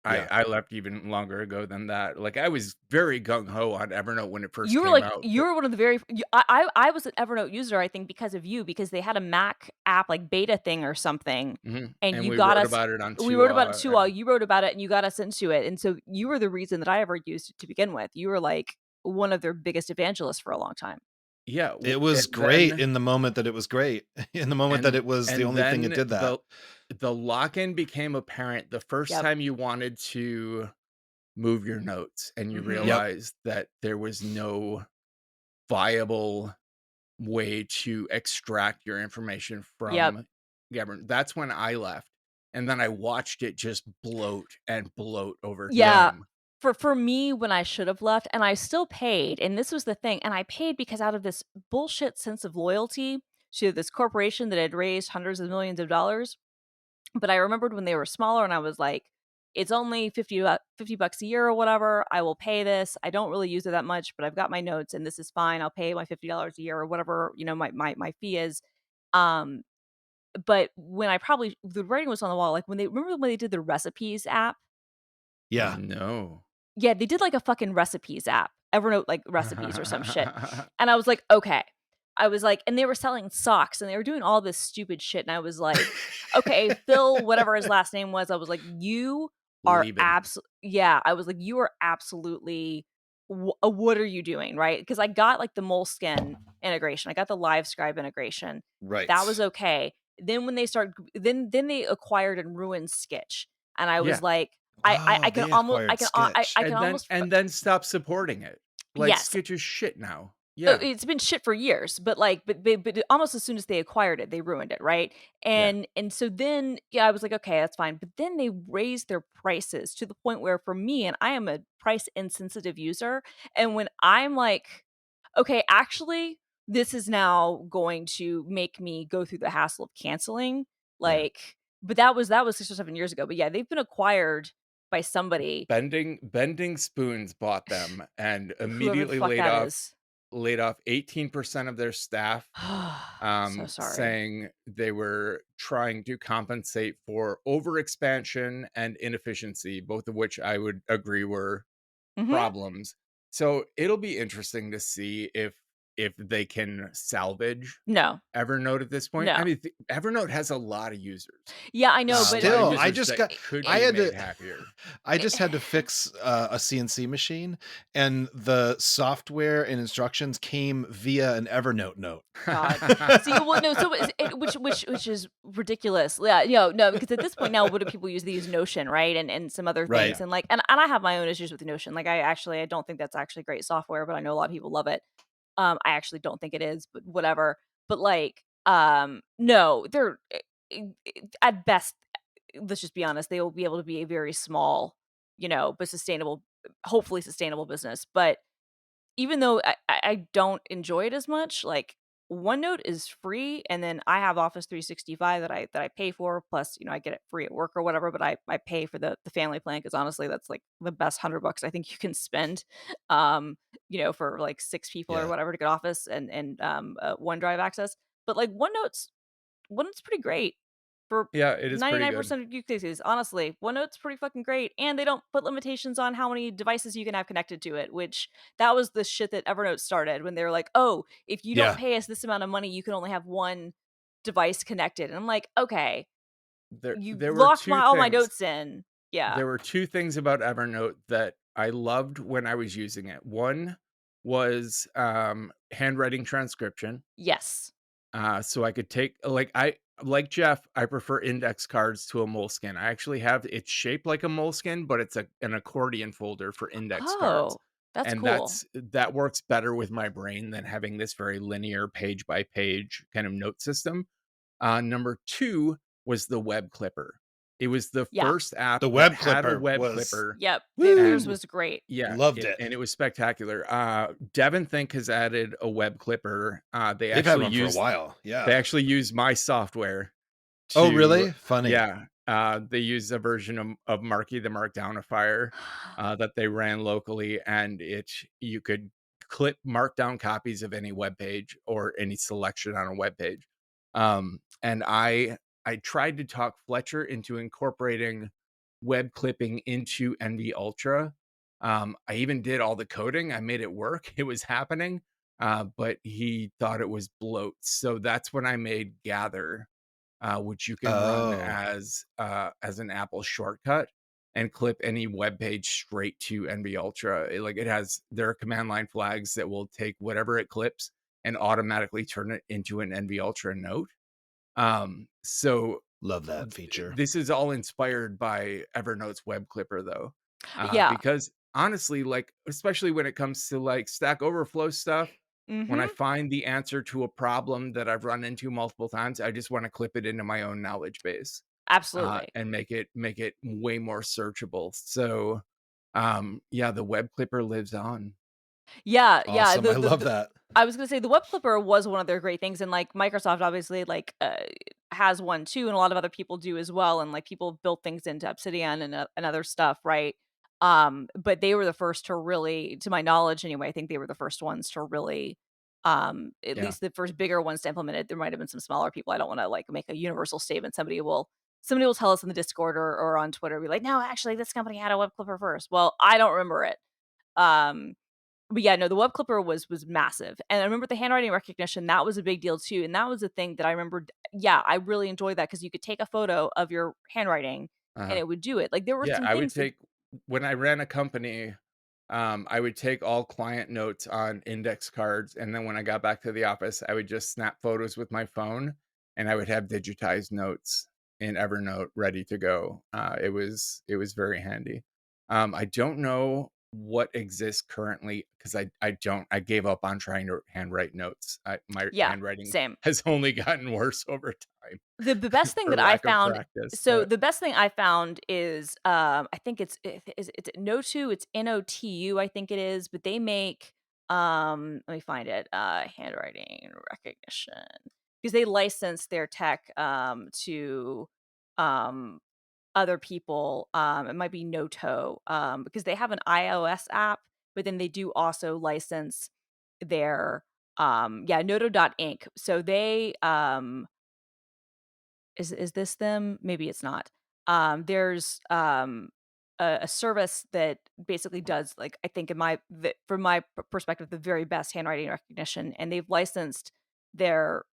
Yeah. I left even longer ago than that. Like I was very gung ho on Evernote when it first You were came like out, you but were one of the very I was an Evernote user, I think, because of you, because they had a Mac app, like, beta thing or something, and and you we got wrote us about it on we two wrote about it too, and you wrote about it and you got us into it, and so you were the reason that I ever used it to begin with. You were, like, one of their biggest evangelists for a long time. yeah, It was and great then in the moment that it was great. In the moment that it was the and only thing then that did that. the lock-in became apparent the first Yep. time you wanted to move your notes and you Mhm. Yep. realized that there was no viable way to extract your information Yep. from government. That's when I left. And then I watched it just bloat and bloat over Yeah. Yeah. time. For me, when I should have left, and I still paid, and this was the thing, and I paid because out of this bullshit sense of loyalty to this corporation that had raised hundreds of millions of dollars. But I remembered when they were smaller and I was like, it's only 50 bucks a year or whatever. I will pay this. I don't really use it that much, but I've got my notes and this is fine. I'll pay my $50 a year or whatever, my fee is. Um, but when the writing was on the wall, like when they did the recipes app. Yeah. No. Yeah, they did like a fucking recipes app, Evernote like recipes or some shit. And I was like, okay. I was like, and they were selling socks and they were doing all this stupid shit. And I was like, okay, Phil, whatever his last name was, I was like, you are Lieben. yeah. I was like, you are absolutely, what are you doing? Right. Because I got like the moleskin integration. I got the LiveScribe integration. That was Right. okay. Then when they start, then they acquired and ruined Skitch, and I was Yeah. like, Oh, I can they almost acquired Sketch. I can almost And then stop supporting it. Like, yes. Skitch is shit now. Yeah. It's been shit for years, but like, but almost as soon as they acquired it, they ruined it, right? Yeah. And so then, yeah, I was like, okay, that's fine. But then they raised their prices to the point where, for me, and I am a price insensitive user, and when I'm like, okay, actually, this is now going to make me go through the hassle of canceling, Yeah. like, but that was 6 or 7 years ago. But yeah, they've been acquired by somebody, Bending Spoons bought them and whoever the immediately fuck that is. laid off 18% of their staff, So sorry. saying they were trying to compensate for overexpansion and inefficiency, both of which I would agree were Hmm. problems. So it'll be interesting to see if they can salvage No, Evernote at this point. I no. mean, Evernote has a lot of users, Yeah, I know, a but lot of Still, I users just that got could I be had made to happier. I it just had to fix a CNC machine, and the software and instructions came via an Evernote note. God. See, well, no, so which is ridiculous. Yeah, no, because at this point now, what do people use? They use Notion, right? And some other Right. things. Yeah. And like, and I have my own issues with Notion. Like, I don't think that's actually great software, but I know a lot of people love it. I actually don't think it is, but whatever. But like, no, they're at best, let's just be honest, they will be able to be a very small, but sustainable, hopefully sustainable business. But even though I don't enjoy it as much, like, OneNote is free, and then I have Office 365 that I pay for, plus, I get it free at work or whatever, but I pay for the family plan because honestly, that's, like, the best $100 I think you can spend, um, for, like, 6 people or Yeah. whatever to get Office and OneDrive access. But, like, OneNote's pretty great for Yeah, it is pretty good. 99% of use cases. Honestly, OneNote's pretty fucking great, and they don't put limitations on how many devices you can have connected to it, which that was the shit that Evernote started when they were like, "Oh, if you don't Yeah. pay us this amount of money, you can only have one device connected." And I'm like, "Okay, you There were locked 2 my all my things. notes in." Yeah. There were 2 things about Evernote that I loved when I was using it. One was, handwriting transcription. Yes. So I could take like Jeff, I prefer index cards to a Moleskine. I actually have it's shaped like a Moleskine, but it's an accordion folder for index cards. Oh, that's And cool. that works better with my brain than having this very linear page by page kind of note system. Number 2 was the web clipper. It was the Yeah. first app The that web had a clipper web was clipper, Yep. Theirs woo! and was great. yeah, Loved it. and it was spectacular. Devon Think has added a web clipper. They've had one for a while. They Yeah. actually use my software Oh, to really? Funny. yeah, they use a version of Marky the Markdownifier, that they ran locally, and you could clip markdown copies of any web page or any selection on a web page. And I tried to talk Fletcher into incorporating web clipping into NV Ultra. I even did all the coding. I made it work. It was happening, but he thought it was bloat. So that's when I made Gather, which you can run Oh. as an Apple shortcut and clip any web page straight to NV Ultra. There are command line flags that will take whatever it clips and automatically turn it into an NV Ultra note. So Love that feature. this is all inspired by Evernote's web clipper though. Yeah. Because honestly, like, especially when it comes to like Stack Overflow stuff, when I Mhm. find the answer to a problem that I've run into multiple times, I just want to clip it into my own knowledge base, Absolutely. and make it way more searchable. So, yeah, the web clipper lives on. Yeah, yeah. Awesome. I love that. I was gonna say the web clipper was one of their great things, and like Microsoft obviously like has one too, and a lot of other people do as well, and like people built things into Obsidian and other stuff, right? But they were the first to really, to my knowledge anyway, I think they were the first ones to really, at Yeah. least the first bigger ones to implement it. There might have been some smaller people. I don't want to like make a universal statement. Somebody will tell us in the Discord or on Twitter, be like, no, actually, this company had a web clipper first. Well, I don't remember it. Um, but yeah, no, the web clipper was massive. And I remember the handwriting recognition, that was a big deal too. And that was a thing that I remembered. Yeah, I really enjoyed that because you could take a photo of your handwriting and Uh-huh. it would do it. Like there were Yeah, some I would things that take when I ran a company, I would take all client notes on index cards, and then when I got back to the office, I would just snap photos with my phone, and I would have digitized notes in Evernote ready to go. It was very handy. I don't know what exists currently because I gave up on trying to handwrite notes. My Yeah, handwriting same. has only gotten worse over time The best thing for that I lack of found practice. so But the best thing I found is, I think it's Notu, it's Notu, I think it is, but they make, let me find it, handwriting recognition, because they license their tech, to, um, other people, it might be Noto, because they have an iOS app, but then they do also license their, yeah, Noto.inc. So they, is this them? Maybe it's not. There's a service that basically does, like, I think from my perspective, the very best handwriting recognition, and they've licensed their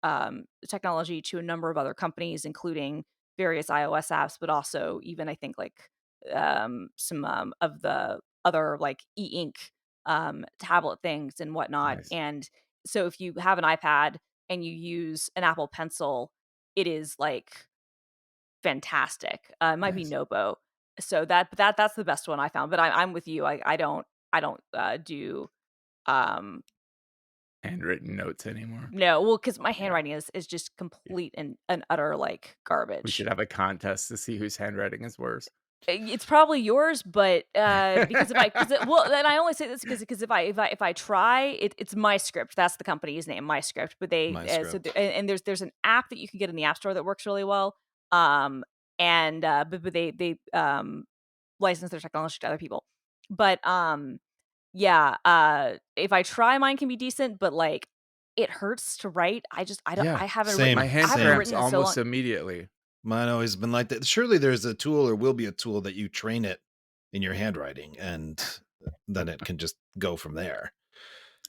technology to a number of other companies, including various iOS apps, but also even I think like some of the other like e-ink tablet things and whatnot. nice, And so if you have an iPad and you use an Apple Pencil, it is, like, fantastic. It might be nice Nobo. So that's the best one I found, but I'm with you. I don't, do, um handwritten notes anymore. no, well, because my Yeah. handwriting is just complete and utter, like, We should garbage. have a contest to see whose handwriting is worse. It's probably yours, but, because if I 'cause it well, and I only say this because if I try, it's My Script, that's the company's name, My Script, but My so script. and there's an app that you can get in the App Store that works really well, but they license their technology to other people. But, yeah, if I try, mine can be decent, but, like, it hurts to write. I don't Yeah, Same, my I hand haven't same. cramps written in so long. almost immediately. Mine always been like that. Surely there's a tool or will be a tool that you train it in your handwriting, and then it can just go from there.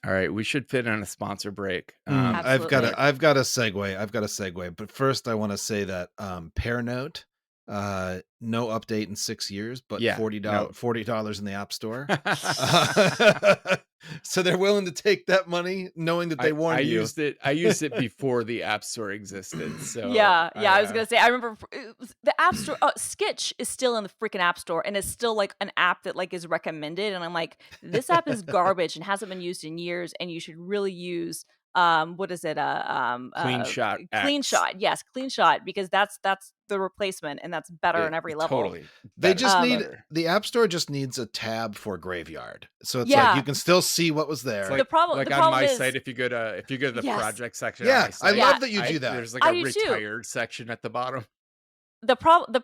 All right, we should fit in a sponsor break. I've got Absolutely. a I've got a segue. I've got a segue. But first I want to say that Pearnote, no update in 6 years, but Yeah, no. $40 in the App Store. Uh, so they're willing to take that money, knowing that they I warned you. used it. I used it before the App Store existed. So Yeah, yeah, I was gonna say, I remember it was the App Store. Sketch is still in the freaking App Store, and it's still like an app that like is recommended. And I'm like, this app is garbage and hasn't been used in years, and you should really use what is it? Clean Shot Clean X. Shot. Yes, Clean Shot, because that's the replacement, and that's better on every level. Totally They better, just need better. the App Store just needs a tab for Graveyard. So it's like you Yeah, can still see what was It's there. the like on problem my is site. If you go to the yes, project section on my Yeah, I site, yeah, love that you do that. there's like I a do too. retired section at the bottom. The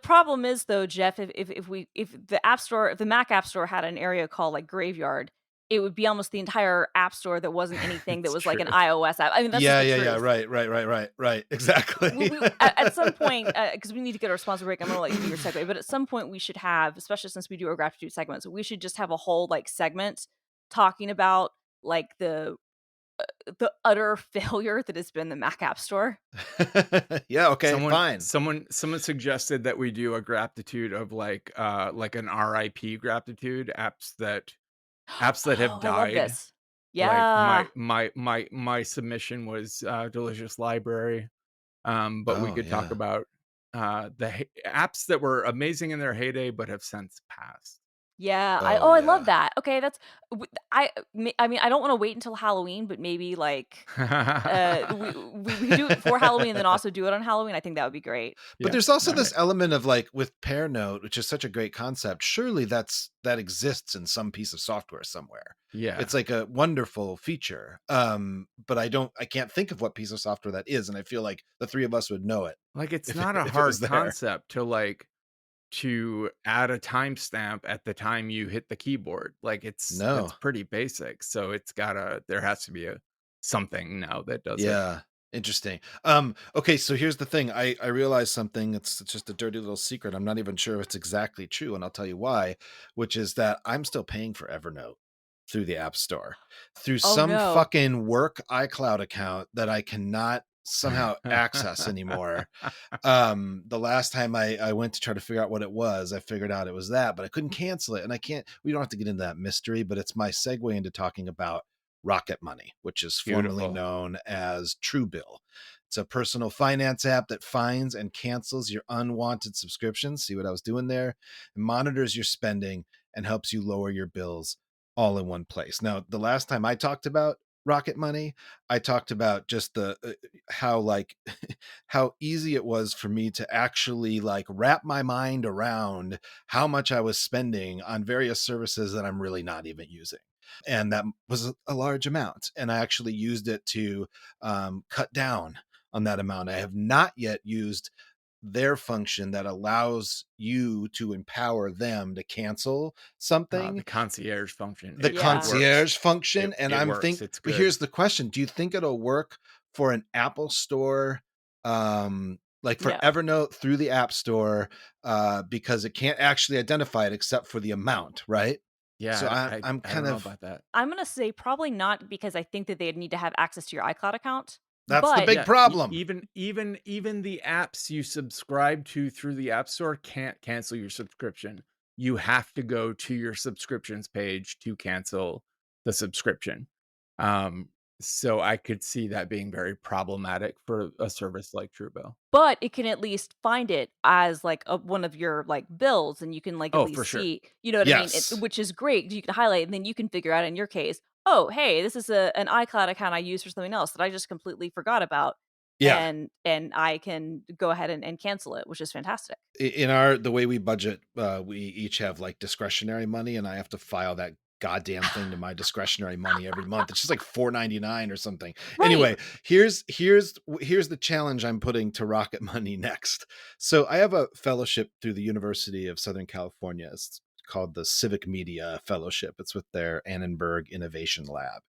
problem is though, Jeff, if the App Store, if the Mac App Store had an area called like Graveyard, it would be almost the entire App Store that wasn't anything that It's was like an true. iOS app. I mean, that's just Yeah, the yeah, yeah. truth. Right. Exactly. At some point, because we need to get our sponsor break, I'm gonna let you do your segue. But at some point, we should have, especially since we do our gratitude segments, we should just have a whole like segment talking about like the utter failure that has been the Mac App Store. Yeah, okay, Someone fine. someone someone suggested that we do a gratitude of like an RIP gratitude apps that have Oh, I love died. this. Like Yeah, my submission was Delicious Library. But we Oh, could talk yeah. about apps that were amazing in their heyday but have since passed. yeah. Oh, I love yeah. that. Okay, I mean, I don't want to wait until Halloween, but maybe like we could do it before Halloween and then also do it on Halloween. I think that would be great. But Yeah. there's also All this right. element of like with Pearnote, which is such a great concept. Surely that exists in some piece of software somewhere. Yeah. It's like a wonderful feature. But I can't think of what piece of software that is, and I feel like the three of us would know it Like it's if it, not a if it was hard there. concept to add a timestamp at the time you hit the keyboard. Like it's No. pretty basic. So there has to be a something now that does it. Yeah. Interesting. Okay, so here's the thing. I realized something. It's just a dirty little secret. I'm not even sure if it's exactly true, and I'll tell you why, which is that I'm still paying for Evernote through the App Store, through Oh some no. fucking work iCloud account that I cannot somehow access anymore. The last time I went to try to figure out what it was, I figured out it was that, but I couldn't cancel it. And I can't, we don't have to get into that mystery, but it's my segue into talking about Rocket Money, which is formerly Beautiful. known as Truebill. It's a personal finance app that finds and cancels your unwanted subscriptions. See what I was doing there? It monitors your spending and helps you lower your bills all in one place. Now, the last time I talked about Rocket Money, I talked about just the how like how easy it was for me to actually like wrap my mind around how much I was spending on various services that I'm really not even using. And that was a large amount. And I actually used it to cut down on that amount. I have not yet used their function that allows you to empower them to cancel something, The concierge function. the Yeah. concierge function. It, And it I'm works. It's but good. here's the question: do you think it'll work for an Apple Store, like for No. Evernote through the App Store, because it can't actually identify it except for the amount, right? Yeah, So I I'm I kind don't know of about that. I'm gonna say probably not because I think that they'd need to have access to your iCloud account. that's the But big Yeah, problem. even the apps you subscribe to through the App Store can't cancel your subscription. You have to go to your subscriptions page to cancel the subscription. Um, so I could see that being very problematic for a service like Truebill. but it can at least find it as like one of your like bills, and you can like at Oh, for least sure. see, you know what I mean? Yes. Which is great. You can highlight, and then you can figure out in your case, oh, hey, this is an iCloud account I use for something else that I just completely forgot about, Yeah. and I can go ahead and cancel it, which is fantastic. In our the way we budget, we each have like discretionary money, and I have to file that goddamn thing to my discretionary money every month. It's just like $4.99 or something. Right. Anyway, here's the challenge I'm putting to Rocket Money next. So I have a fellowship through the University of Southern California. It's called the Civic Media Fellowship. It's with their Annenberg Innovation Lab,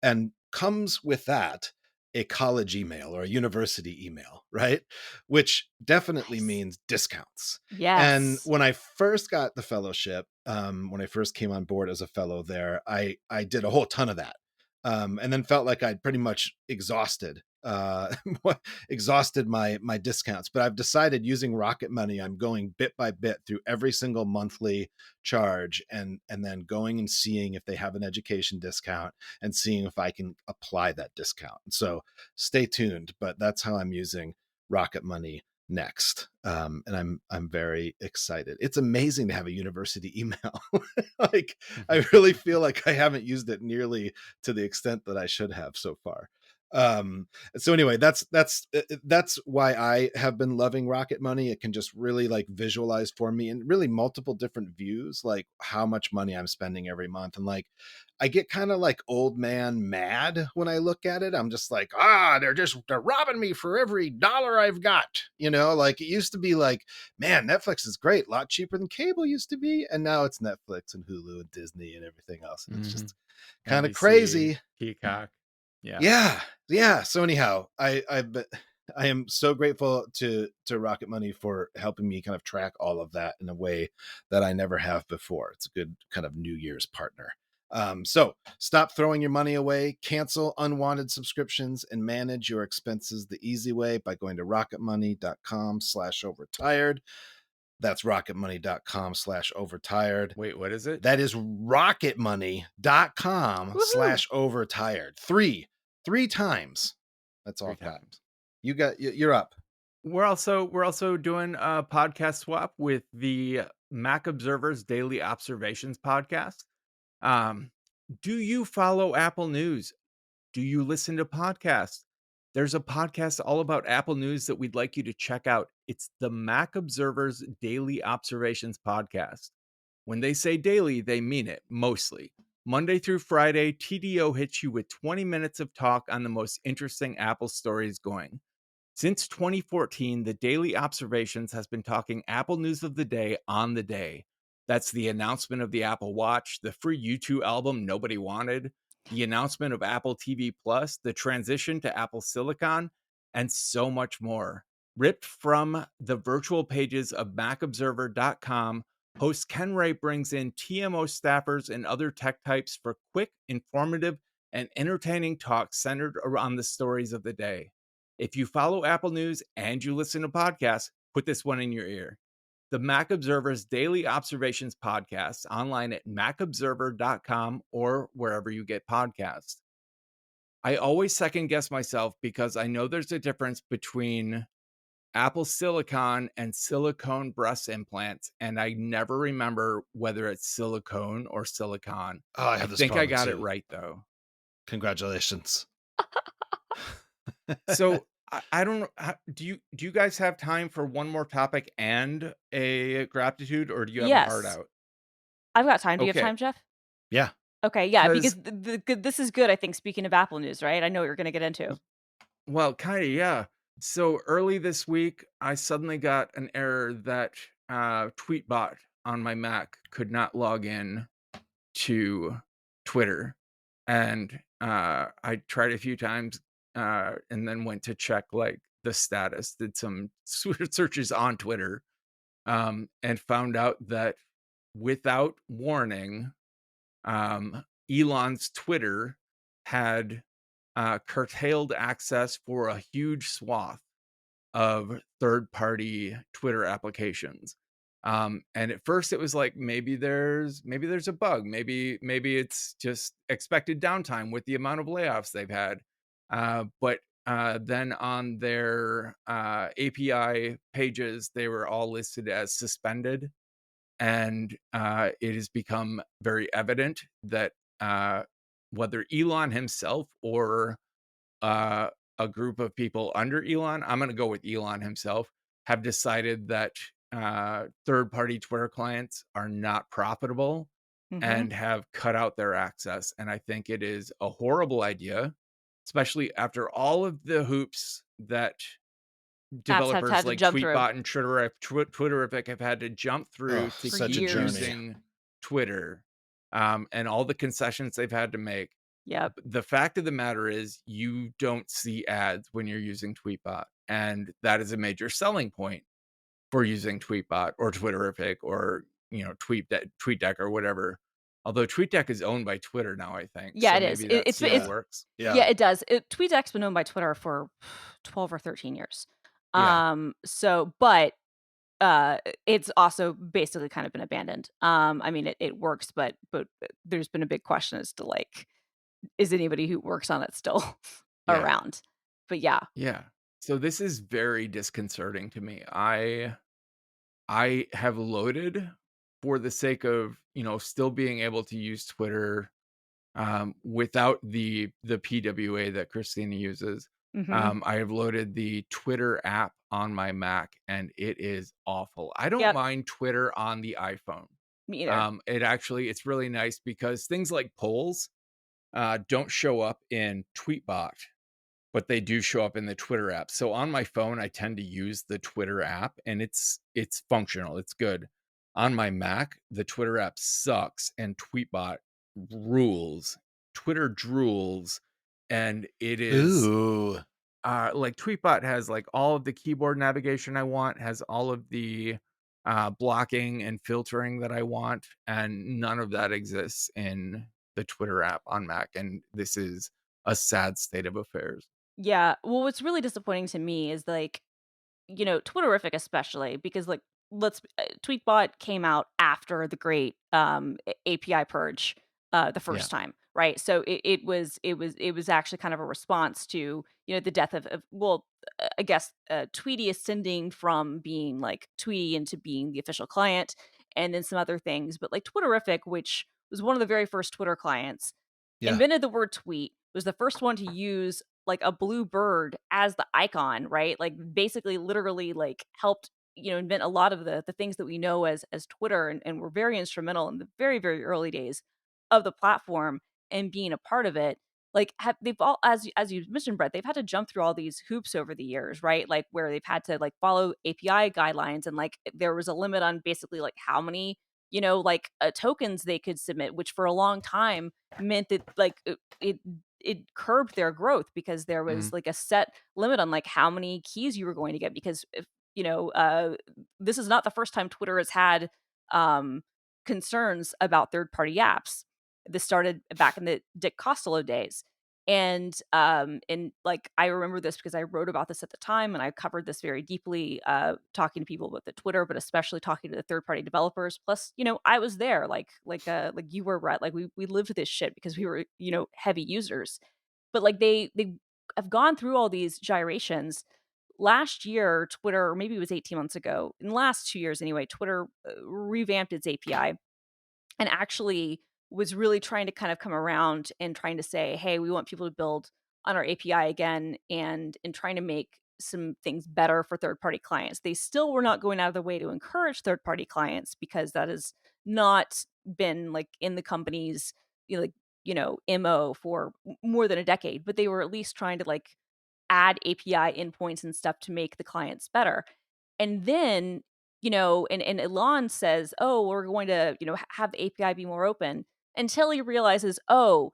and comes with that a college email or a university email, right? Which definitely Nice. means discounts. And Yes. when I first got the fellowship, when I first came on board as a fellow there, I did a whole ton of that, and then felt like I'd pretty much exhausted my discounts. But I've decided using Rocket Money, I'm going bit by bit through every single monthly charge, and then going and seeing if they have an education discount and seeing if I can apply that discount. So stay tuned, but that's how I'm using Rocket Money next. And I'm very excited. It's amazing to have a university email. Like I really feel like I haven't used it nearly to the extent that I should have so far. So anyway, that's why I have been loving Rocket Money. It can just really like visualize for me in really multiple different views, like how much money I'm spending every month. And like I get kind of like old man mad when I look at it. I'm just like, they're robbing me for every dollar I've got. You know, like it used to be like, man, Netflix is great, a lot cheaper than cable used to be. And now it's Netflix and Hulu and Disney and everything else. And it's Mhm. just kind of NBC, crazy. Peacock. Yeah. Yeah. Yeah. So anyhow, I am so grateful to Rocket Money for helping me kind of track all of that in a way that I never have before. It's a good kind of New Year's partner. So stop throwing your money away, cancel unwanted subscriptions, and manage your expenses the easy way by going to rocketmoney.com/overtired. That's rocketmoney.com/overtired. Wait, what is it? That is rocketmoney.com Woohoo. slash overtired. Three times. That's all Three I've got. times. You're up. We're also doing a podcast swap with the Mac Observer's Daily Observations podcast. Um, do you follow Apple News? Do you listen to podcasts? There's a podcast all about Apple News that we'd like you to check out. It's the Mac Observer's Daily Observations podcast. When they say daily, they mean it mostly. Monday through Friday, TDO hits you with 20 minutes of talk on the most interesting Apple stories going. Since 2014, the Daily Observations has been talking Apple news of the day on the day. That's the announcement of the Apple Watch, the free U2 album nobody wanted, the announcement of Apple TV Plus, the transition to Apple Silicon, and so much more. Ripped from the virtual pages of MacObserver.com, host Ken Ray brings in TMO staffers and other tech types for quick, informative, and entertaining talks centered around the stories of the day. If you follow Apple News and you listen to podcasts, put this one in your ear. The Mac Observer's Daily Observations podcast online at macobserver.com or wherever you get podcasts. I always second guess myself because I know there's a difference between Apple silicon and silicone breast implants, and I never remember whether it's silicone or silicon. Oh, I I have this think I problem got it too. right though. Congratulations. So I don't know. Do you guys have time for one more topic and a gratitude, or do you have a heart Yes. out? I've got time. Do you have Okay, time, Jeff? Yeah. Okay, yeah, because because this is good, I think, speaking of Apple News, right? I know what you're gonna get into. well, kind of yeah. So early this week, I suddenly got an error that Tweetbot on my Mac could not log in to Twitter, and I tried a few times, and then went to check like the status. Did some searches on Twitter, and found out that without warning, Elon's Twitter had curtailed access for a huge swath of third-party Twitter applications. And at first it was like maybe there's a bug, maybe it's just expected downtime with the amount of layoffs they've had. But then on their API pages, they were all listed as suspended, and it has become very evident that whether Elon himself or uh, a group of people under Elon, I'm going to go with Elon himself, have decided that third party Twitter clients are not profitable Mhm. and have cut out their access. And I think it is a horrible idea, especially after all of the hoops that Apps have developers had to like jump through Tweetbot and Twitterific have had to jump Oh, through to for such a keep years. journey. using Twitter, and all the concessions they've had to make. Yep. The fact of the matter is you don't see ads when you're using Tweetbot, and that is a major selling point for using Tweetbot or Twitterific or, TweetDeck or whatever. Although TweetDeck is owned by Twitter now, I think, Yeah, so it is. maybe It that it's still Yeah. works. yeah, Yeah. it does. TweetDeck's been owned by Twitter for 12 or 13 years. Yeah. But it's also basically kind of been abandoned. I mean, it works, but there's been a big question as to, like, is anybody who works on it still Yeah. around? But yeah. Yeah. So this is very disconcerting to me. I have loaded for the sake of, still being able to use Twitter without the PWA that Christina uses. Mhm. I have loaded the Twitter app on my Mac, and it is awful. I don't Yep. mind Twitter on the iPhone. Me either. It's really nice because things like polls don't show up in Tweetbot, but they do show up in the Twitter app. So on my phone, I tend to use the Twitter app, and it's functional. It's good. On my Mac, the Twitter app sucks, and Tweetbot rules. Twitter drools, and it is Ooh. like Tweetbot has like all of the keyboard navigation I want, has all of the blocking and filtering that I want, and none of that exists in the Twitter app on Mac. And this is a sad state of affairs. Yeah. Well, what's really disappointing to me is, like, Twitterific especially because, like, Tweetbot came out after the great API purge the Yeah. first time, right? So it was actually kind of a response to, the death of well, I guess Tweety ascending from being like Tweety into being the official client, and then some other things. But like Twitterific, which was one of the very first Twitter clients, Yeah. invented the word tweet, was the first one to use like a blue bird as the icon, right? Like basically literally like helped, invent a lot of the things that we know as Twitter, and were very instrumental in the very, very early days of the platform and being a part of it. Like they've all, as you mentioned, Brett, they've had to jump through all these hoops over the years, right? Like where they've had to like follow API guidelines, and like there was a limit on basically like how many, like tokens they could submit, which for a long time meant that like it curbed their growth because there Mhm. was like a set limit on like how many keys you were going to get, because if this is not the first time Twitter has had um concerns about third party apps. This started back in the Dick Costolo days. And like I remember this because I wrote about this at the time, and I covered this very deeply, talking to people with the Twitter, but especially talking to the third party developers. Plus, I was there, like you were, Rhett. Like we lived this shit because we were, heavy users. But like they have gone through all these gyrations. Last year, Twitter, or maybe it was 18 months ago, in the last 2 years anyway, Twitter revamped its API and actually was really trying to kind of come around and trying to say, hey, we want people to build on our API again, and trying to make some things better for third party clients. They still were not going out of their way to encourage third party clients because that has not been like in the company's MO for more than a decade, but they were at least trying to like add API endpoints and stuff to make the clients better. And then, and Elon says, oh, we're going to, have the API be more open, until he realizes, oh,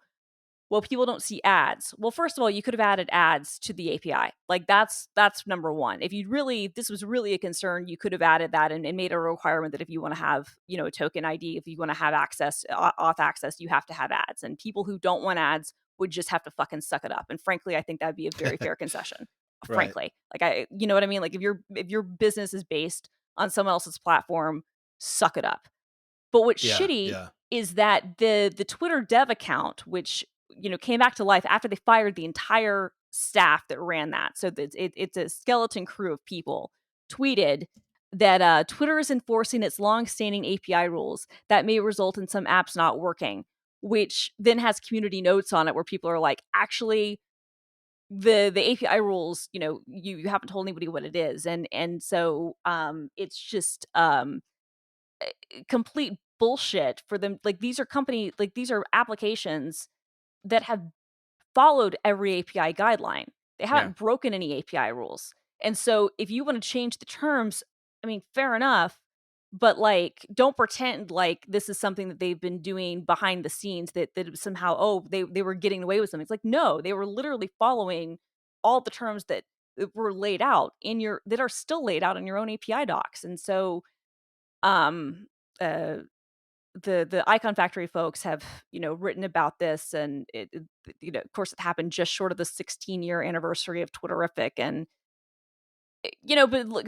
well, people don't see ads. Well, first of all, you could have added ads to the API. Like that's number one. If you really, this was really a concern, you could have added that, and made a requirement that if you want to have, a token ID, if you want to have access, auth access, you have to have ads. And people who don't want ads would just have to fucking suck it up. And frankly, I think that'd be a very fair concession. Right. Frankly, like you know what I mean? Like if your business is based on someone else's platform, suck it up. But what's Yeah. shitty Yeah. is that the Twitter dev account, which came back to life after they fired the entire staff that ran that, so it's a skeleton crew of people, tweeted that Twitter is enforcing its long-standing API rules that may result in some apps not working, which then has community notes on it where people are like, actually, the API rules, you haven't told anybody what it is, and so it's just complete bullshit for them. Like these are applications that have followed every API guideline. They Yeah. haven't broken any API rules. And so if you want to change the terms, I mean, fair enough, but like don't pretend like this is something that they've been doing behind the scenes, that somehow, oh, they were getting away with something. It's like, no, they were literally following all the terms that were laid out that are still laid out in your own API docs. And so um uh the Icon Factory folks have, written about this, and of course, it happened just short of the 16-year anniversary of Twitterific, and but look,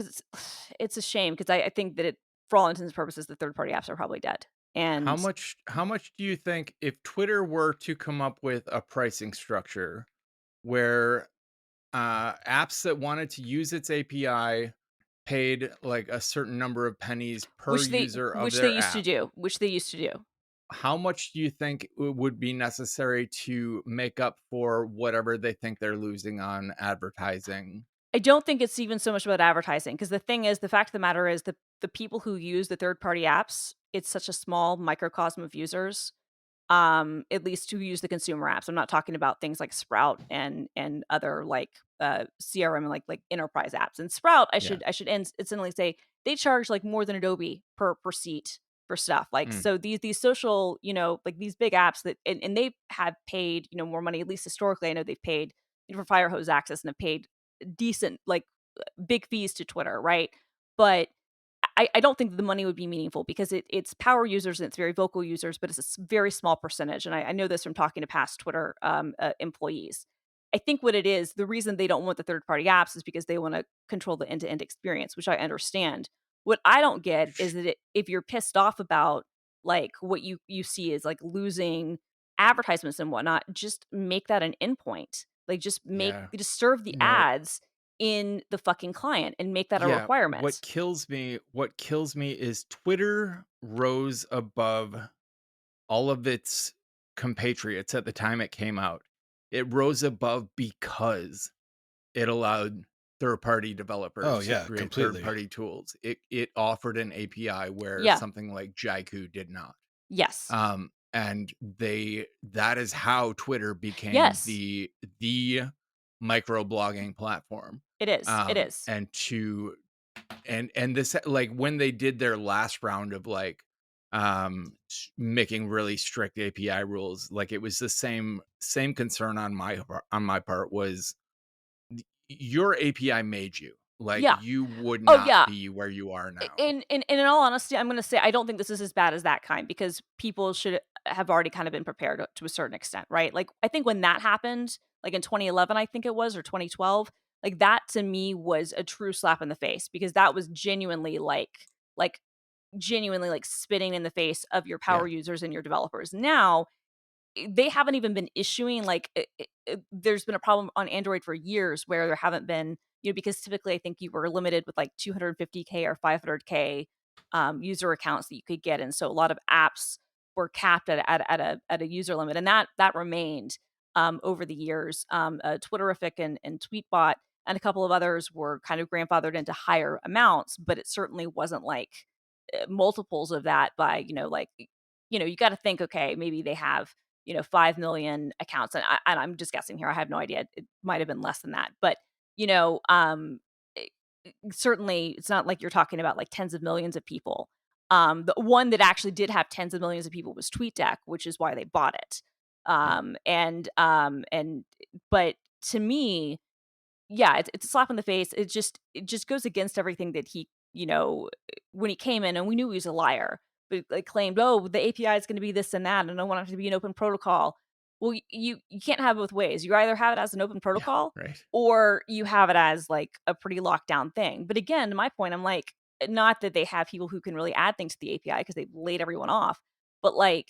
it's a shame because I think that for all intents and purposes, the third party apps are probably dead. How And much how much do you think, if Twitter were to come up with a pricing structure where apps that wanted to use its API paid like a certain number of pennies per user of which they their used to app, do, which they used to do. how much do you think would be necessary to make up for whatever they think they're losing on advertising? I don't think it's even so much about advertising, because the thing is, the fact of the matter is, the people who use the third party apps, it's such a small microcosm of users, at least who use the consumer apps. I'm not talking about things like Sprout and other like CRM and like enterprise apps. And Sprout, Yeah. I should instantly say, they charge like more than Adobe per seat for stuff. Like, Mm, so these social, like these big apps that, and they have paid, more money, at least historically. I know they've paid, for Firehose access, and have paid decent, like big fees to Twitter, right? But I don't think the money would be meaningful because it's power users and it's very vocal users, but it's a very small percentage. And I know this from talking to past Twitter employees. I think what it is, the reason they don't want the third party apps is because they want to control the end to end experience, which I understand. What I don't get is sh- that if you're pissed off about like what you see is like losing advertisements and whatnot, just make that an endpoint. Like yeah. just serve the No. ads in the fucking client and make that a Yeah, what requirement. kills me is Twitter rose above all of its compatriots at the time it came out. It rose above because it allowed third-party Oh developers to yeah, create completely. third-party tools. It offered an API where Yeah. something like Jaiku did not. Yes. And that is how Twitter became Yes. the microblogging platform. It is. It Um, is. and to and this, like, when they did their last round of like making really strict API rules, like it was the same concern on my part was your API made you. Like, Yeah. you would Oh, not yeah. be where you are now. In all honesty, I'm gonna say I don't think this is as bad as that kind because people should have already kind of been prepared to a certain extent, right? Like, I think when that happened, like in 2011, I think it was, or 2012, like that to me was a true slap in the face because that was like genuinely like spitting in the face of your Yeah. power users and your developers. Now they haven't even been issuing like there's been a problem on Android for years where there haven't been, because typically I think you were limited with like 250K or 500K user accounts that you could get, and so a lot of apps were capped at a user limit, and that remained over the years. Twitterific and Tweetbot and a couple of others were kind of grandfathered into higher amounts, but it certainly wasn't like multiples of that by you got to think, okay, maybe they have 5 million accounts. And I'm just guessing here. I have no idea. It might have been less than that. But, you know, um, it- certainly it's not like you're talking about like tens of millions of people. The one that actually did have tens of millions of people was TweetDeck, which is why they bought it. Yeah. But to me, yeah, it's a slap in the face. It just goes against everything that he, when he came in, and we knew he was a liar, but like claimed, "Oh, the API is going to be this and that, and I want it to be an open protocol." Well, you can't have both ways. You either have it as an open Yeah. protocol, Right. or you have it as like a pretty locked down thing. But again, to my point, I'm like, not that they have people who can really add things to the API because they've laid everyone off, but like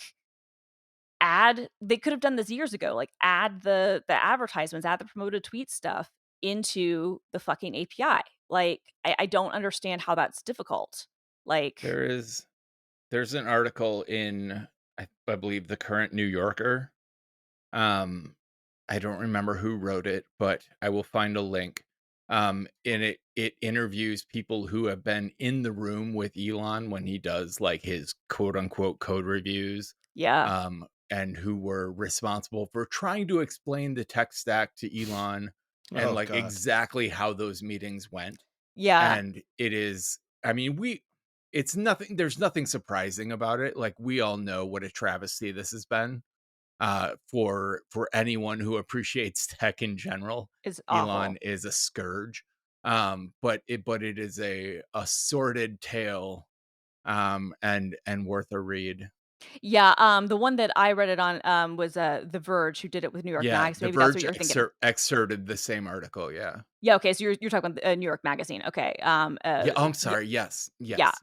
add they could have done this years ago, like add the advertisements, add the promoted tweet stuff into the fucking API. Like, I don't understand how that's difficult. Like, There is there's an article in I believe the current New Yorker. Um, I don't remember who wrote it, but I will find a link. And it interviews people who have been in the room with Elon when he does like his quote unquote code reviews, yeah, and who were responsible for trying to explain the tech stack to Elon and Oh like God. exactly how those meetings went. yeah, And it is, I mean, it's nothing, there's nothing surprising about it. Like we all know what a travesty this has been for anyone who appreciates tech in general. it's Elon awful. is a scourge. But it is a sordid tale, and worth a read. Yeah, the one that I read it on was The Verge, who did it with New York Yeah, Mags. The Maybe that's what Verge you're thinking of. excerpted the same article. Yeah. Yeah, okay, so you're talking about New York Magazine. Okay. Yeah. Oh, I'm sorry. Yes. Yeah. Yes.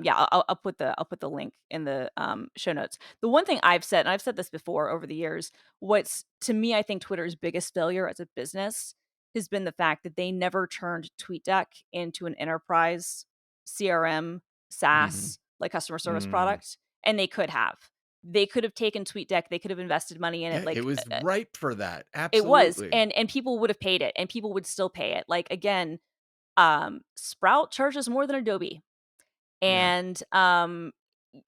Yeah, I'll put the link in the show notes. The one thing I've said, and I've said this before over the years, what's to me, I think Twitter's biggest failure as a business has been the fact that they never turned TweetDeck into an enterprise CRM Hmm. SaaS like customer service Mm. product, and they could have. They could have taken TweetDeck, they could have invested money in it, Yeah, it like was ripe for that. it was, Absolutely. and people would have paid it, and people would still pay it. Like again, Sprout charges more than Adobe. Yeah. And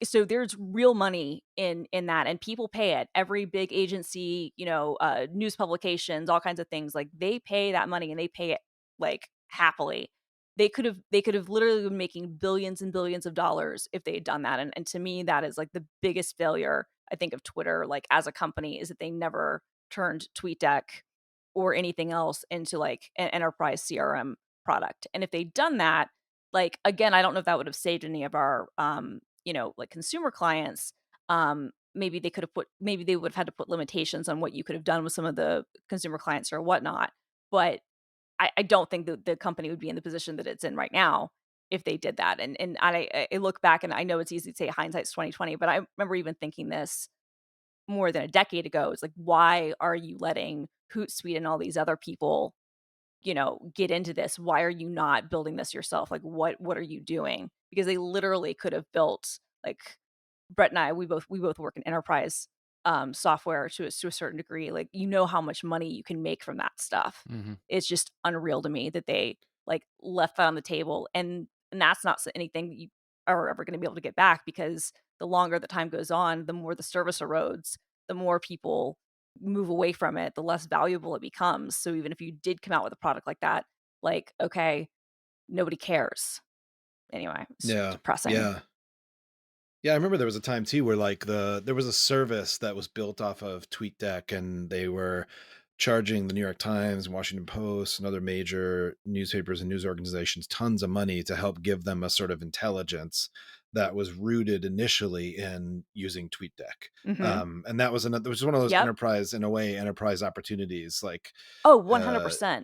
so there's real money in that, and people pay it. Every big agency, news publications, all kinds of things, like they pay that money and they pay it like happily. They could have literally been making billions and billions of dollars if they had done that. And to me, that is like the biggest failure I think of Twitter, like as a company, is that they never turned TweetDeck or anything else into like an enterprise CRM product. And if they'd done that, like again, I don't know if that would have saved any of our like consumer clients. Maybe they would have had to put limitations on what you could have done with some of the consumer clients or whatnot. But I don't think that the company would be in the position that it's in right now if they did that. And I look back, and I know it's easy to say hindsight's 2020, but I remember even thinking this more than a decade ago. It's like, why are you letting Hootsuite and all these other people get into this? Why are you not building this yourself? Like, what are you doing? Because they literally could have built, like, Brett and I, we both work in enterprise software to a certain degree. Like, how much money you can make from that stuff. Hmm. It's just unreal to me that they like left that on the table, and that's not anything that you are ever going to be able to get back, because the longer the time goes on, the more the service erodes, the more people move away from it, the less valuable it becomes. So even if you did come out with a product like that, like, okay, nobody cares. Anyway, it's Yeah. depressing. Yeah. Yeah, I remember there was a time too where like there was a service that was built off of TweetDeck and they were charging the New York Times, Washington Post, and other major newspapers and news organizations tons of money to help give them a sort of intelligence that was rooted initially in using TweetDeck. Mm-hmm. And that was another, it was one of those Yep. enterprise opportunities. Like, Oh, uh, 100%.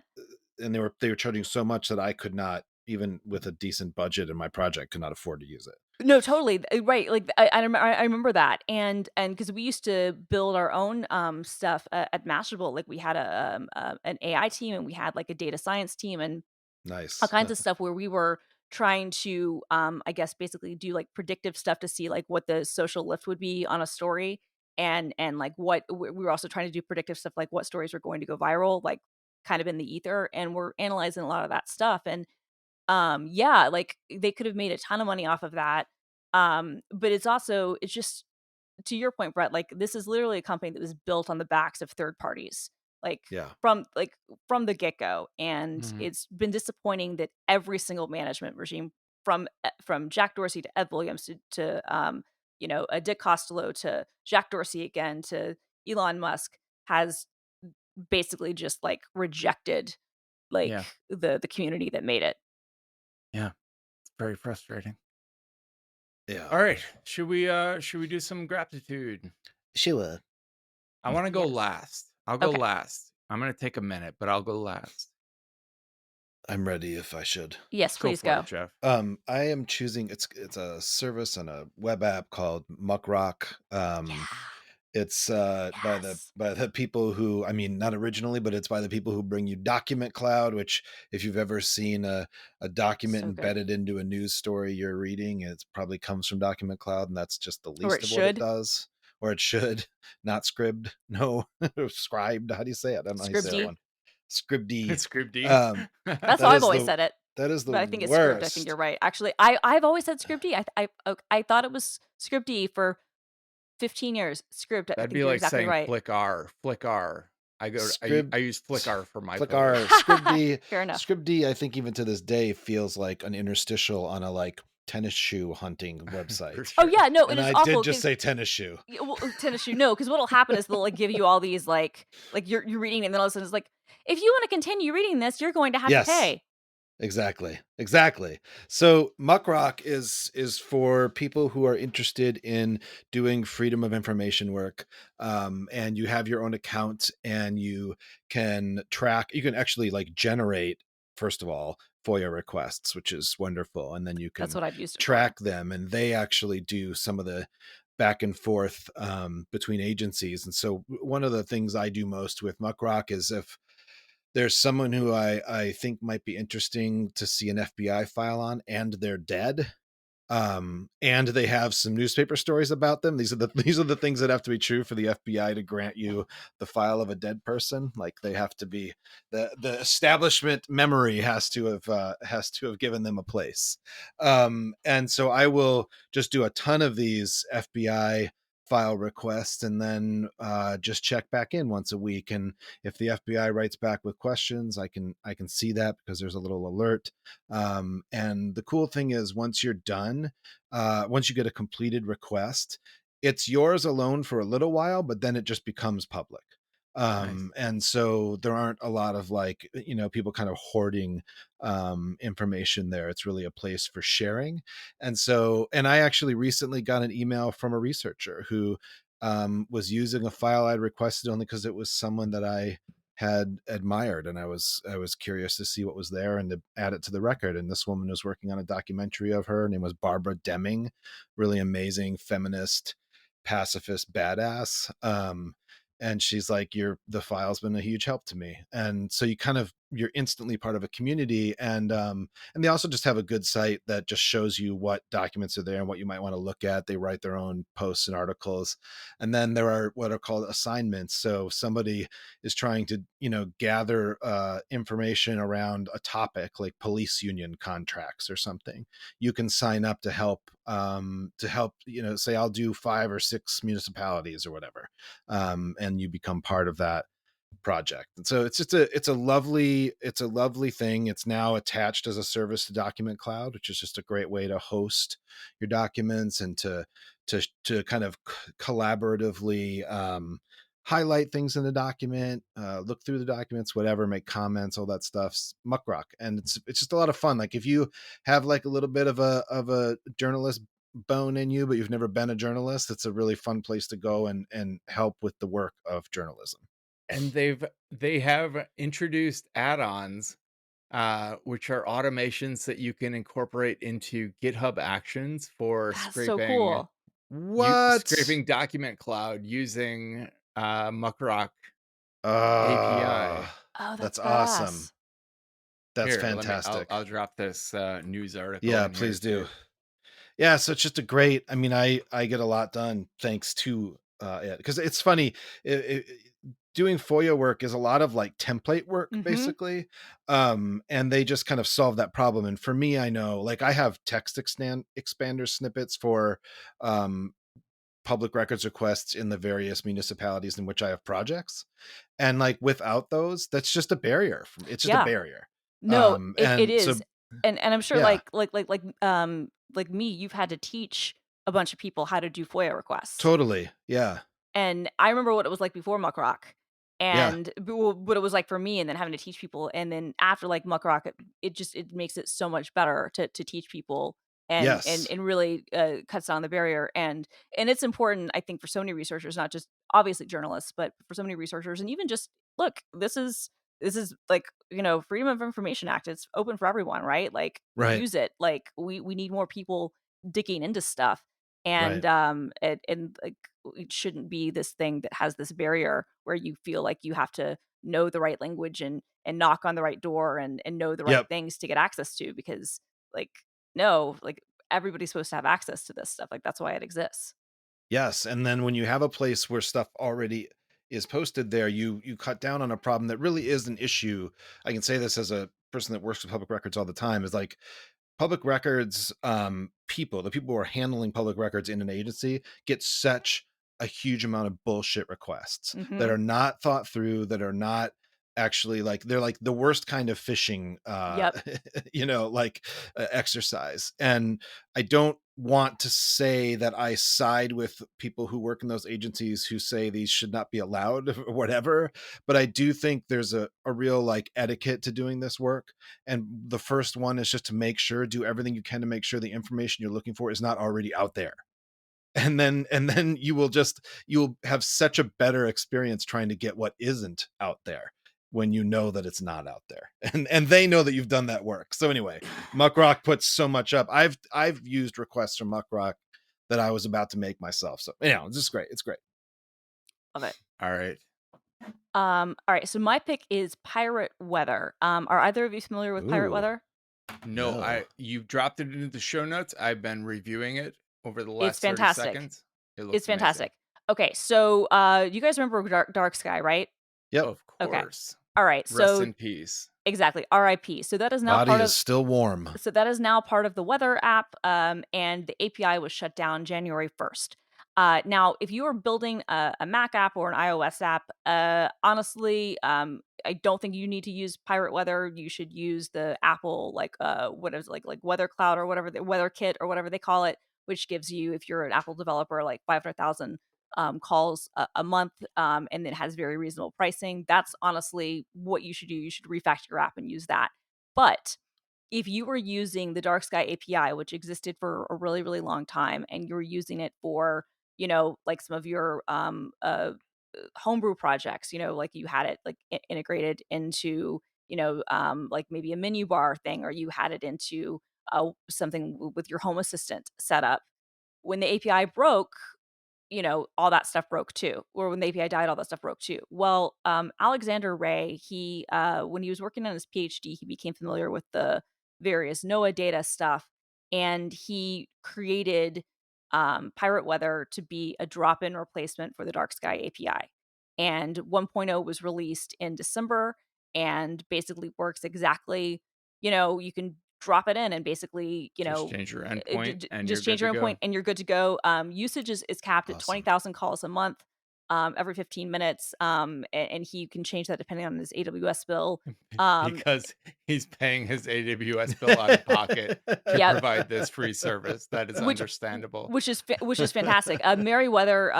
and they were charging so much that I could not, even with a decent budget in my project, could not afford to use it. No, totally. Right. Like I remember that. And because we used to build our own stuff at Mashable, like we had an AI team and we had like a data science team and all Nice. kinds of stuff where we were trying to I guess basically do like predictive stuff to see like what the social lift would be on a story and like what we were also trying to do predictive stuff like what stories were going to go viral, like kind of in the ether, and we're analyzing a lot of that stuff. And yeah, like they could have made a ton of money off of that. But it's just to your point, Brett, like this is literally a company that was built on the backs of third parties, like Yeah. from the get-go. And Mhm. it's been disappointing that every single management regime from Jack Dorsey to Ed Williams to Dick Costello to Jack Dorsey again to Elon Musk has basically just like rejected like Yeah. the community that made it. Yeah. It's very frustrating. Yeah. All right. Should we do some gratitude? Sure. I want to go Yes. last. I'll go Okay. last. I'm going to take a minute, but I'll go last. I'm ready if I should. Yes, Go please for go. it, Jeff. I am choosing it's a service on a web app called Muckrock. Yeah. It's by the Yes. people who, I mean, not originally, but it's by the people who bring you Document Cloud, which if you've ever seen a document So good. embedded into a news story you're reading, it probably comes from Document Cloud, and that's just the Or least it of what it should. does. Or it should, not scribed, no, scribed. How do you say it? I don't know how you say that Scribd. one. Scribdy. It's Script D. Um, That's how that I've is always the said it. that is the But I think it's script. I think you're worst. right. Actually, I've always said scripty. I thought it was scripty for 15 years. Script. I That'd think be you're like exactly saying right. Flick R. Flick R. Scrib I use Flick R for my Flick R photos. Scribd Fair enough. Scribd, I think even to this day feels like an interstitial on a like tennis shoe hunting For website. Oh sure. yeah, no, and And it's I did awful just because say tennis shoe. tennis shoe. No, because what'll happen is they'll like give you all these like you're reading it and then all of a sudden it's like if you want to continue reading this, you're going to have to Yes. pay. Exactly. So Muckrock is for people who are interested in doing freedom of information work, and you have your own account, and you can track. You can actually like generate, first of all, FOIA requests, which is wonderful, and then you That's can what I've used it for. track them, and they actually do some of the back and forth between agencies. And so one of the things I do most with Muckrock is if there's someone who I think might be interesting to see an FBI file on, and they're dead. And they have some newspaper stories about them. These are the things that have to be true for the FBI to grant you the file of a dead person. Like they have to be the establishment memory has to have given them a place. And so I will just do a ton of these FBI file requests and then just check back in once a week. And if the FBI writes back with questions, I can see that because there's a little alert. And the cool thing is once you're done, once you get a completed request, it's yours alone for a little while, but then it just becomes public. Nice. And so there aren't a lot of like, people kind of hoarding information there. It's really a place for sharing. And I actually recently got an email from a researcher who was using a file I'd requested only because it was someone that I had admired, and I was curious to see what was there and to add it to the record. And this woman was working on a documentary of her. Her name was Barbara Deming, really amazing feminist, pacifist, badass. And she's like, the file's been a huge help to me. And so you're instantly part of a community. And they also just have a good site that just shows you what documents are there and what you might want to look at. They write their own posts and articles. And then there are what are called assignments. So somebody is trying to gather information around a topic like police union contracts or something. You can sign up to help say I'll do 5 or 6 municipalities or whatever, and you become part of that project. And so it's a lovely thing. It's now attached as a service to Document Cloud, which is just a great way to host your documents and to kind of collaboratively highlight things in the document, look through the documents, whatever, make comments, all that stuff's Muckrock, and it's just a lot of fun. Like if you have like a little bit of a journalist bone in you, but you've never been a journalist, it's a really fun place to go and help with the work of journalism. And they have introduced add-ons, which are automations that you can incorporate into GitHub Actions for That's so scraping cool. What? scraping document cloud using Muckrock API. Ah, Oh, that's that's awesome. badass. That's Here, let me. I'll fantastic. I'll drop this news article Yeah, in here please do. too. Yeah, so it's just a great. I mean, I get a lot done thanks to it, because it's funny. Doing FOIA work is a lot of like template work, Mm-hmm. basically, and they just kind of solve that problem. And for me, I know, like, I have text expander snippets for um, public records requests in the various municipalities in which I have projects, and like without those, that's just a barrier. It's just a Yeah. barrier. No, it And is. so And I'm sure yeah, like me, you've had to teach a bunch of people how to do FOIA requests. totally. Yeah, And I remember what it was like before Muck Rock, yeah, and what it was like for me, and then having to teach people, and then after like Muck Rock, it makes it so much better to teach people, and yes, really cuts down the barrier, and it's important, I think, for so many researchers, not just obviously journalists, but for so many researchers, and even just look, this is like, Freedom of Information Act. It's open for everyone, right? Like, right, use it. Like, we need more people digging into stuff, right. and like, it shouldn't be this thing that has this barrier where you feel like you have to know the right language and knock on the right door and know the right Yep. things to get access to, because like, no, like, everybody's supposed to have access to this stuff. Like, that's why it exists. Yes, and then when you have a place where stuff already is posted there, you cut down on a problem that really is an issue. I can say this as a person that works with public records all the time, is like public records people, the people who are handling public records in an agency, get such a huge amount of bullshit requests that Mhm. are not thought through, that are not actually, like, they're like the worst kind of phishing Yep. like exercise. And I don't want to say that I side with people who work in those agencies who say these should not be allowed or whatever, but I do think there's a real like etiquette to doing this work. And the first one is just to make sure, do everything you can to make sure the information you're looking for is not already out there. And then you'll have such a better experience trying to get what isn't out there when you know that it's not out there. And they know that you've done that work. So anyway, Muckrock puts so much up. I've used requests from Muckrock that I was about to make myself. So it's just great. It's great. Love it. All right. All right. So my pick is Pirate Weather. Are either of you familiar with Pirate Ooh, Weather? No, no. you've dropped it into the show notes. I've been reviewing it over the It's last 30 fantastic. seconds. It It's looks amazing. fantastic. Okay. So you guys remember Dark Sky, right? Yep. Of Okay. course. All right. Rest So in peace. exactly. RIP. So that is now Body part is of still warm. So that is now part of the weather app, and the API was shut down January 1st. Now, if you are building a Mac app or an iOS app, honestly, I don't think you need to use Pirate Weather. You should use the Apple, like, what is, like Weather Cloud, or whatever, the Weather Kit or whatever they call it, which gives you, if you're an Apple developer, like 500,000 calls a month, and it has very reasonable pricing. That's honestly what you should do. You should refactor your app and use that. But if you were using the Dark Sky API, which existed for a really, really long time, and you were using it for, like some of your homebrew projects, like you had it like integrated into, like maybe a menu bar thing, or you had it into something with your Home Assistant setup. When the API broke, all that stuff broke too. Or when the API died, all that stuff broke too. Well, Alexander Ray, when he was working on his PhD, he became familiar with the various NOAA data stuff, and he created Pirate Weather to be a drop-in replacement for the Dark Sky API. And 1.0 was released in December, and basically works exactly, you can drop it in and basically, Just change your endpoint and you're just good change to your go. endpoint and you're good to go. Usage is capped at Awesome. 20,000 calls a month. every 15 minutes, and he can change that depending on his AWS bill. Um, because he's paying his AWS bill out of pocket to yep, provide this free service. That is which understandable. which is fantastic. Meriwether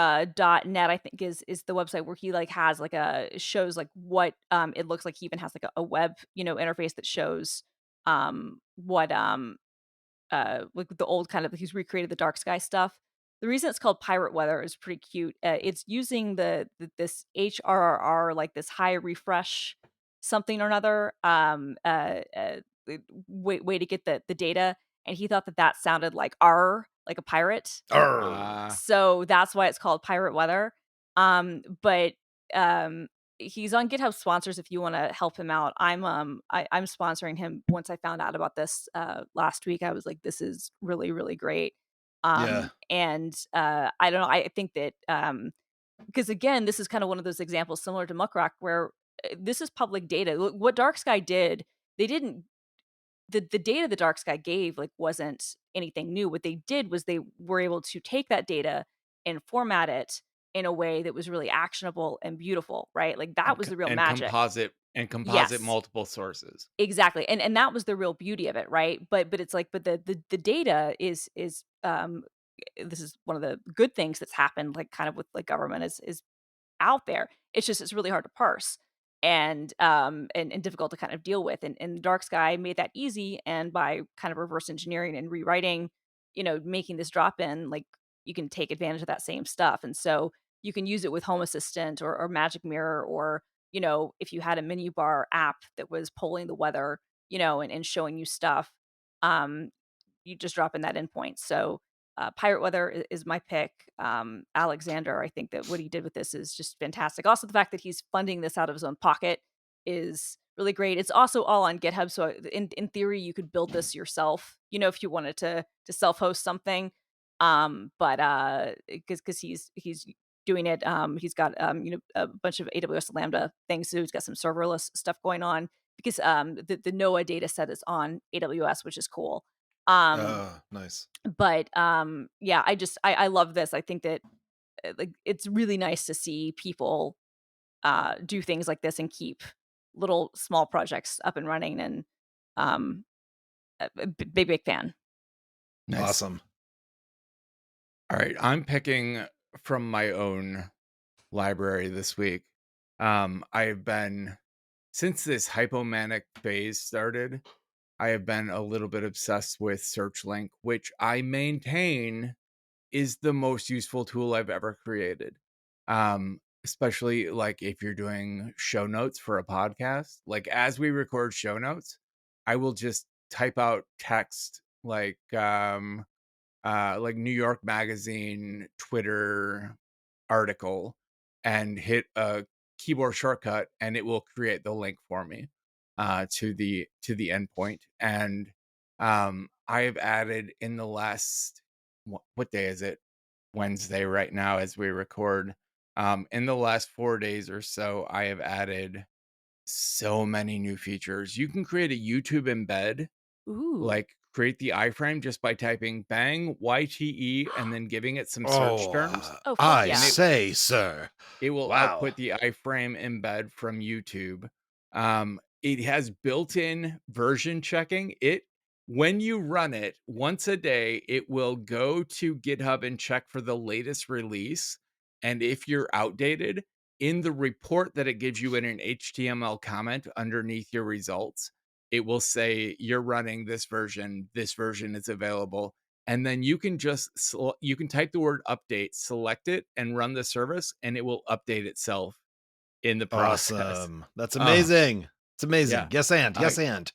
.net, I think, is the website where he like has like a shows like what it looks like. He even has like a web interface that shows what like the old kind of he's recreated the dark sky stuff. The reason it's called pirate weather is pretty cute. It's using this HRRR, like this high refresh something or another way to get the data, and he thought that sounded like R, like a pirate. Arr. Uh, So that's why it's called pirate weather. But he's on GitHub sponsors if you want to help him out. I'm sponsoring him. Once I found out about this last week, I was like, this is really, really great. Yeah. And I don't know, I think that because again, this is kind of one of those examples similar to Muckrock where this is public data. Look, what Dark Sky did, they didn't the data the dark sky gave like wasn't anything new. What they did was they were able to take that data and format it in a way that was really actionable and beautiful, right? Like that was the real and magic. composite Yes, multiple sources. exactly. And that was the real beauty of it, right? But it's like, but the data is this is one of the good things that's happened like kind of with like government is out there. It's just it's really hard to parse and difficult to kind of deal with. And Dark Sky made that easy. And by kind of reverse engineering and rewriting, making this drop in, like you can take advantage of that same stuff. And so you can use it with Home Assistant or Magic Mirror or if you had a menu bar app that was polling the weather, and showing you stuff, um, you just drop in that endpoint. So Pirate Weather is my pick. Alexander, I think that what he did with this is just fantastic. Also, the fact that he's funding this out of his own pocket is really great. It's also all on GitHub, so in theory, you could build this yourself. If you wanted to self host something, but because he's doing it, he's got a bunch of AWS Lambda things. So he's got some serverless stuff going on because the NOAA data set is on AWS, which is cool. Um, Oh, nice. but yeah, I love this. I think that like it's really nice to see people do things like this and keep little small projects up and running, and um big fan. Nice. Awesome. All right, I'm picking from my own library this week. I've been since this hypomanic phase started, I have been a little bit obsessed with SearchLink, which I maintain is the most useful tool I've ever created. Especially like if you're doing show notes for a podcast, like as we record show notes, I will just type out text like New York Magazine Twitter article and hit a keyboard shortcut and it will create the link for me to the endpoint. And I have added in the last what day is it? Wednesday right now as we record. In the last 4 days or so, I have added so many new features. You can create a YouTube embed, Ooh. like create the iframe just by typing bang YTE and then giving it some search Oh, terms. Oh, fuck I And yeah. say, sir. it will Wow. output the iframe embed from YouTube. It has built-in version checking. When you run it once a day, it will go to GitHub and check for the latest release. And if you're outdated, in the report that it gives you in an HTML comment underneath your results, it will say you're running this version is available. And then you can you can type the word update, select it, and run the service, and it will update itself in the process. Awesome. That's Uh, amazing. It's amazing. yeah. Yes, and I yes, and.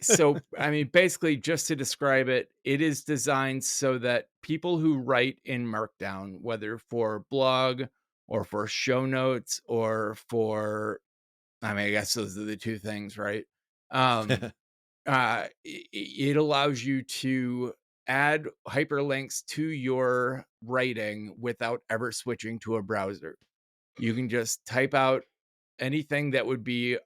so I mean, basically, just to describe it, it is designed so that people who write in Markdown, whether for blog or for show notes or for, I mean, I guess those are the two things, right? Um, it allows you to add hyperlinks to your writing without ever switching to a browser. You can just type out anything that would be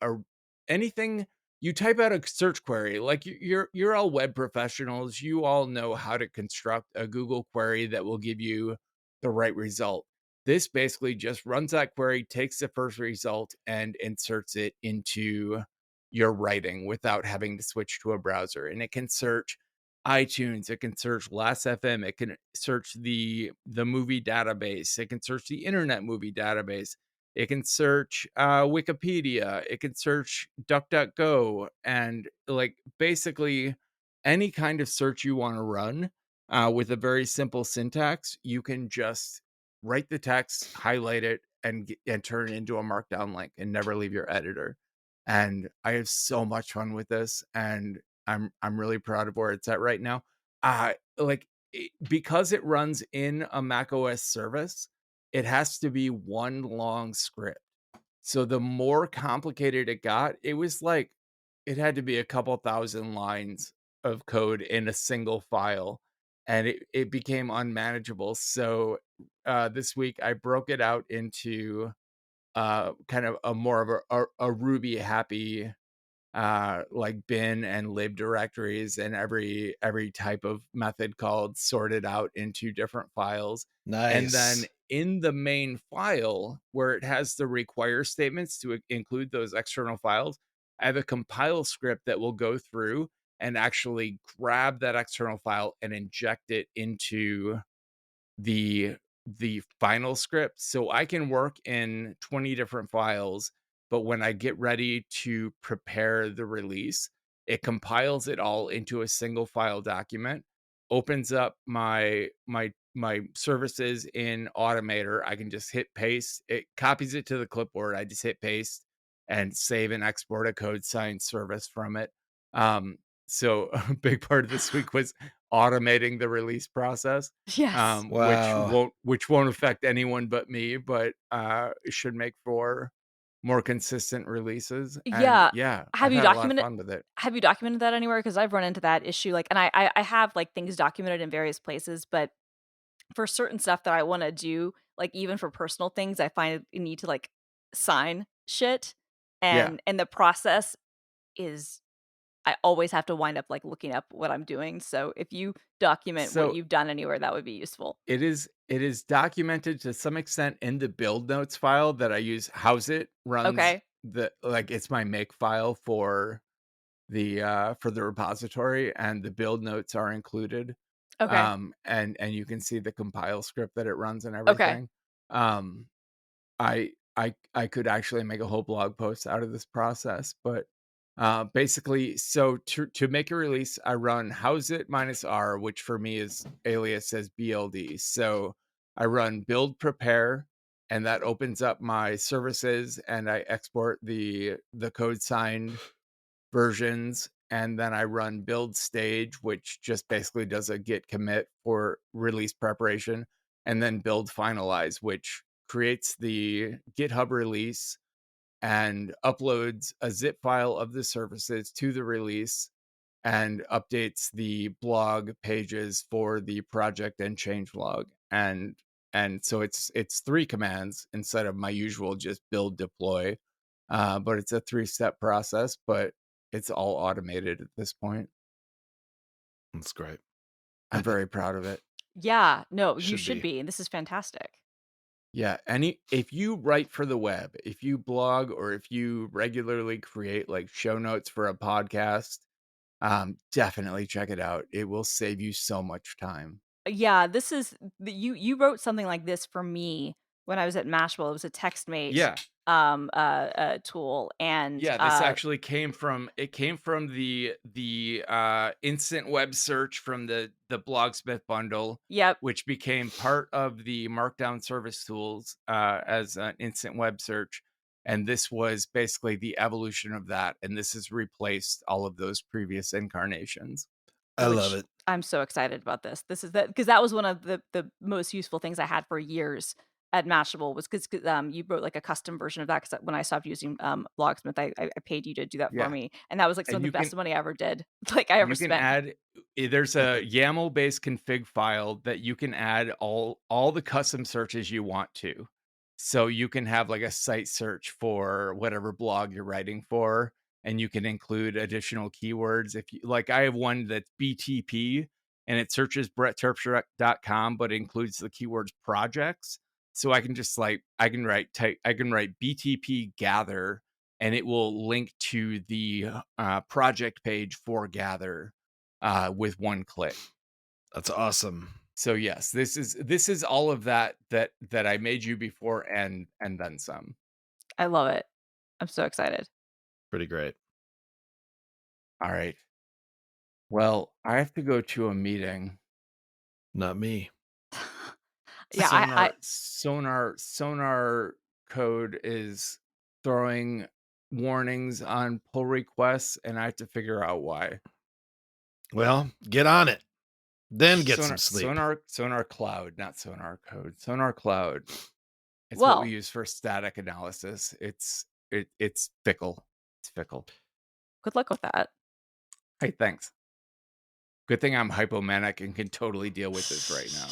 anything. You type out a search query, like you're all web professionals, you all know how to construct a Google query that will give you the right result. This basically just runs that query, takes the first result, and inserts it into your writing without having to switch to a browser. And it can search iTunes, it can search Last.fm, it can search the movie database, it can search the Internet Movie Database, it can search Wikipedia, it can search DuckDuckGo, and like basically any kind of search you want to run with a very simple syntax. You can just write the text, highlight it, and turn it into a markdown link and never leave your editor. And I have so much fun with this, and I'm really proud of where it's at right now. Because it runs in a Mac OS service, it has to be one long script. So the more complicated it got, it was like it had to be a couple thousand lines of code in a single file, and it became unmanageable. So this week I broke it out into kind of a more of a Ruby happy like bin and lib directories, and every type of method called sorted out into different files. And then Nice. in the main file where it has the require statements to include those external files, I have a compile script that will go through and actually grab that external file and inject it into the the final script. So I can work in 20 different files, but when I get ready to prepare the release, it compiles it all into a single file document, opens up my services in Automator. I can just hit paste, it copies it to the clipboard. I just hit paste and save and export a code sign service from it. um so a big part of this week was automating the release process, Yes. Wow. which won't affect anyone but me, but it should make for more consistent releases. And Yeah. yeah, Have I've you had a lot of documented fun with it. have you documented that anywhere? Because I've run into that issue, like, and I have, like, things documented in various places, but for certain stuff that I wanna do, like, even for personal things, I find I need to, like, sign shit, Yeah. and the process is I always have to wind up, like, looking up what I'm doing, so if you document what So you've done anywhere, that would be useful. it is documented to some extent in the build notes file that I use. House it runs Okay. the like it's my make file for the repository, and the build notes are included. Okay. And you can see the compile script that it runs and Okay. everything. um I could actually make a whole blog post out of this process, but basically, so to make a release, I run house it minus R, which for me is alias as BLD. So I run build prepare, and that opens up my services, and I export the code signed versions, and then I run build stage, which just basically does a git commit for release preparation, and then build finalize, which creates the GitHub release and uploads a zip file of the services to the release and updates the blog pages for the project and change log. And so it's three commands instead of my usual just build deploy. But it's a three-step process, but it's all automated at this point. That's great. I'm very proud of it. Yeah, no, you Should should be. be, and this is fantastic. Yeah, if you write for the web, if you blog, or if you regularly create like show notes for a podcast, definitely check it out. It will save you so much time. Yeah, this is you wrote something like this for me when I was at Mashable. It was a TextMate, Yeah. tool, and, Yeah, this actually came from the instant web search from the Blogsmith bundle, yep. which became part of the Markdown service tools as an instant web search. And this was basically the evolution of that. And this has replaced all of those previous incarnations. I love Which it. I'm so excited about this. This is that because that was one of the most useful things I had for years at Mashable was because you wrote, like, a custom version of that because when I stopped using, Logsmith, I paid you to do that for Yeah. me, and that was, like, some And of the best money I ever did, like, I ever you can spent. add there's a YAML based config file that you can add all the custom searches you want to. So you can have like a site search for whatever blog you're writing for, and you can include additional keywords. If you like, I have one that's BTP, and it searches brettterpstra.com, but includes the keywords projects. So I can just like I can write BTP gather, and it will link to the project page for gather with one click. That's awesome. So yes, this is all of that I made you before and then some. I love it. I'm so excited. Pretty great. All right. Well, I have to go to a meeting. Not me. Yeah, I Sonar code is throwing warnings on pull requests, and I have to figure out why. Well, get on it. Then get some Sonar, sleep. Sonar Cloud, not Sonar Code. Sonar Cloud. It's what Well, we use for static analysis. It's fickle. It's fickle. good luck with that. Hey, thanks. Good thing I'm hypomanic and can totally deal with this right now.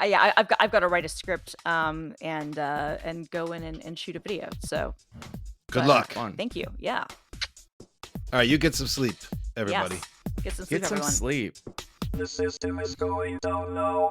Yeah, I've got to write a script and go in and shoot a video. So Good but, luck. Fun. Thank you. Yeah. All right, you get some sleep, everybody. Yes. Get some sleep, Get some everyone. sleep. The system is going down now.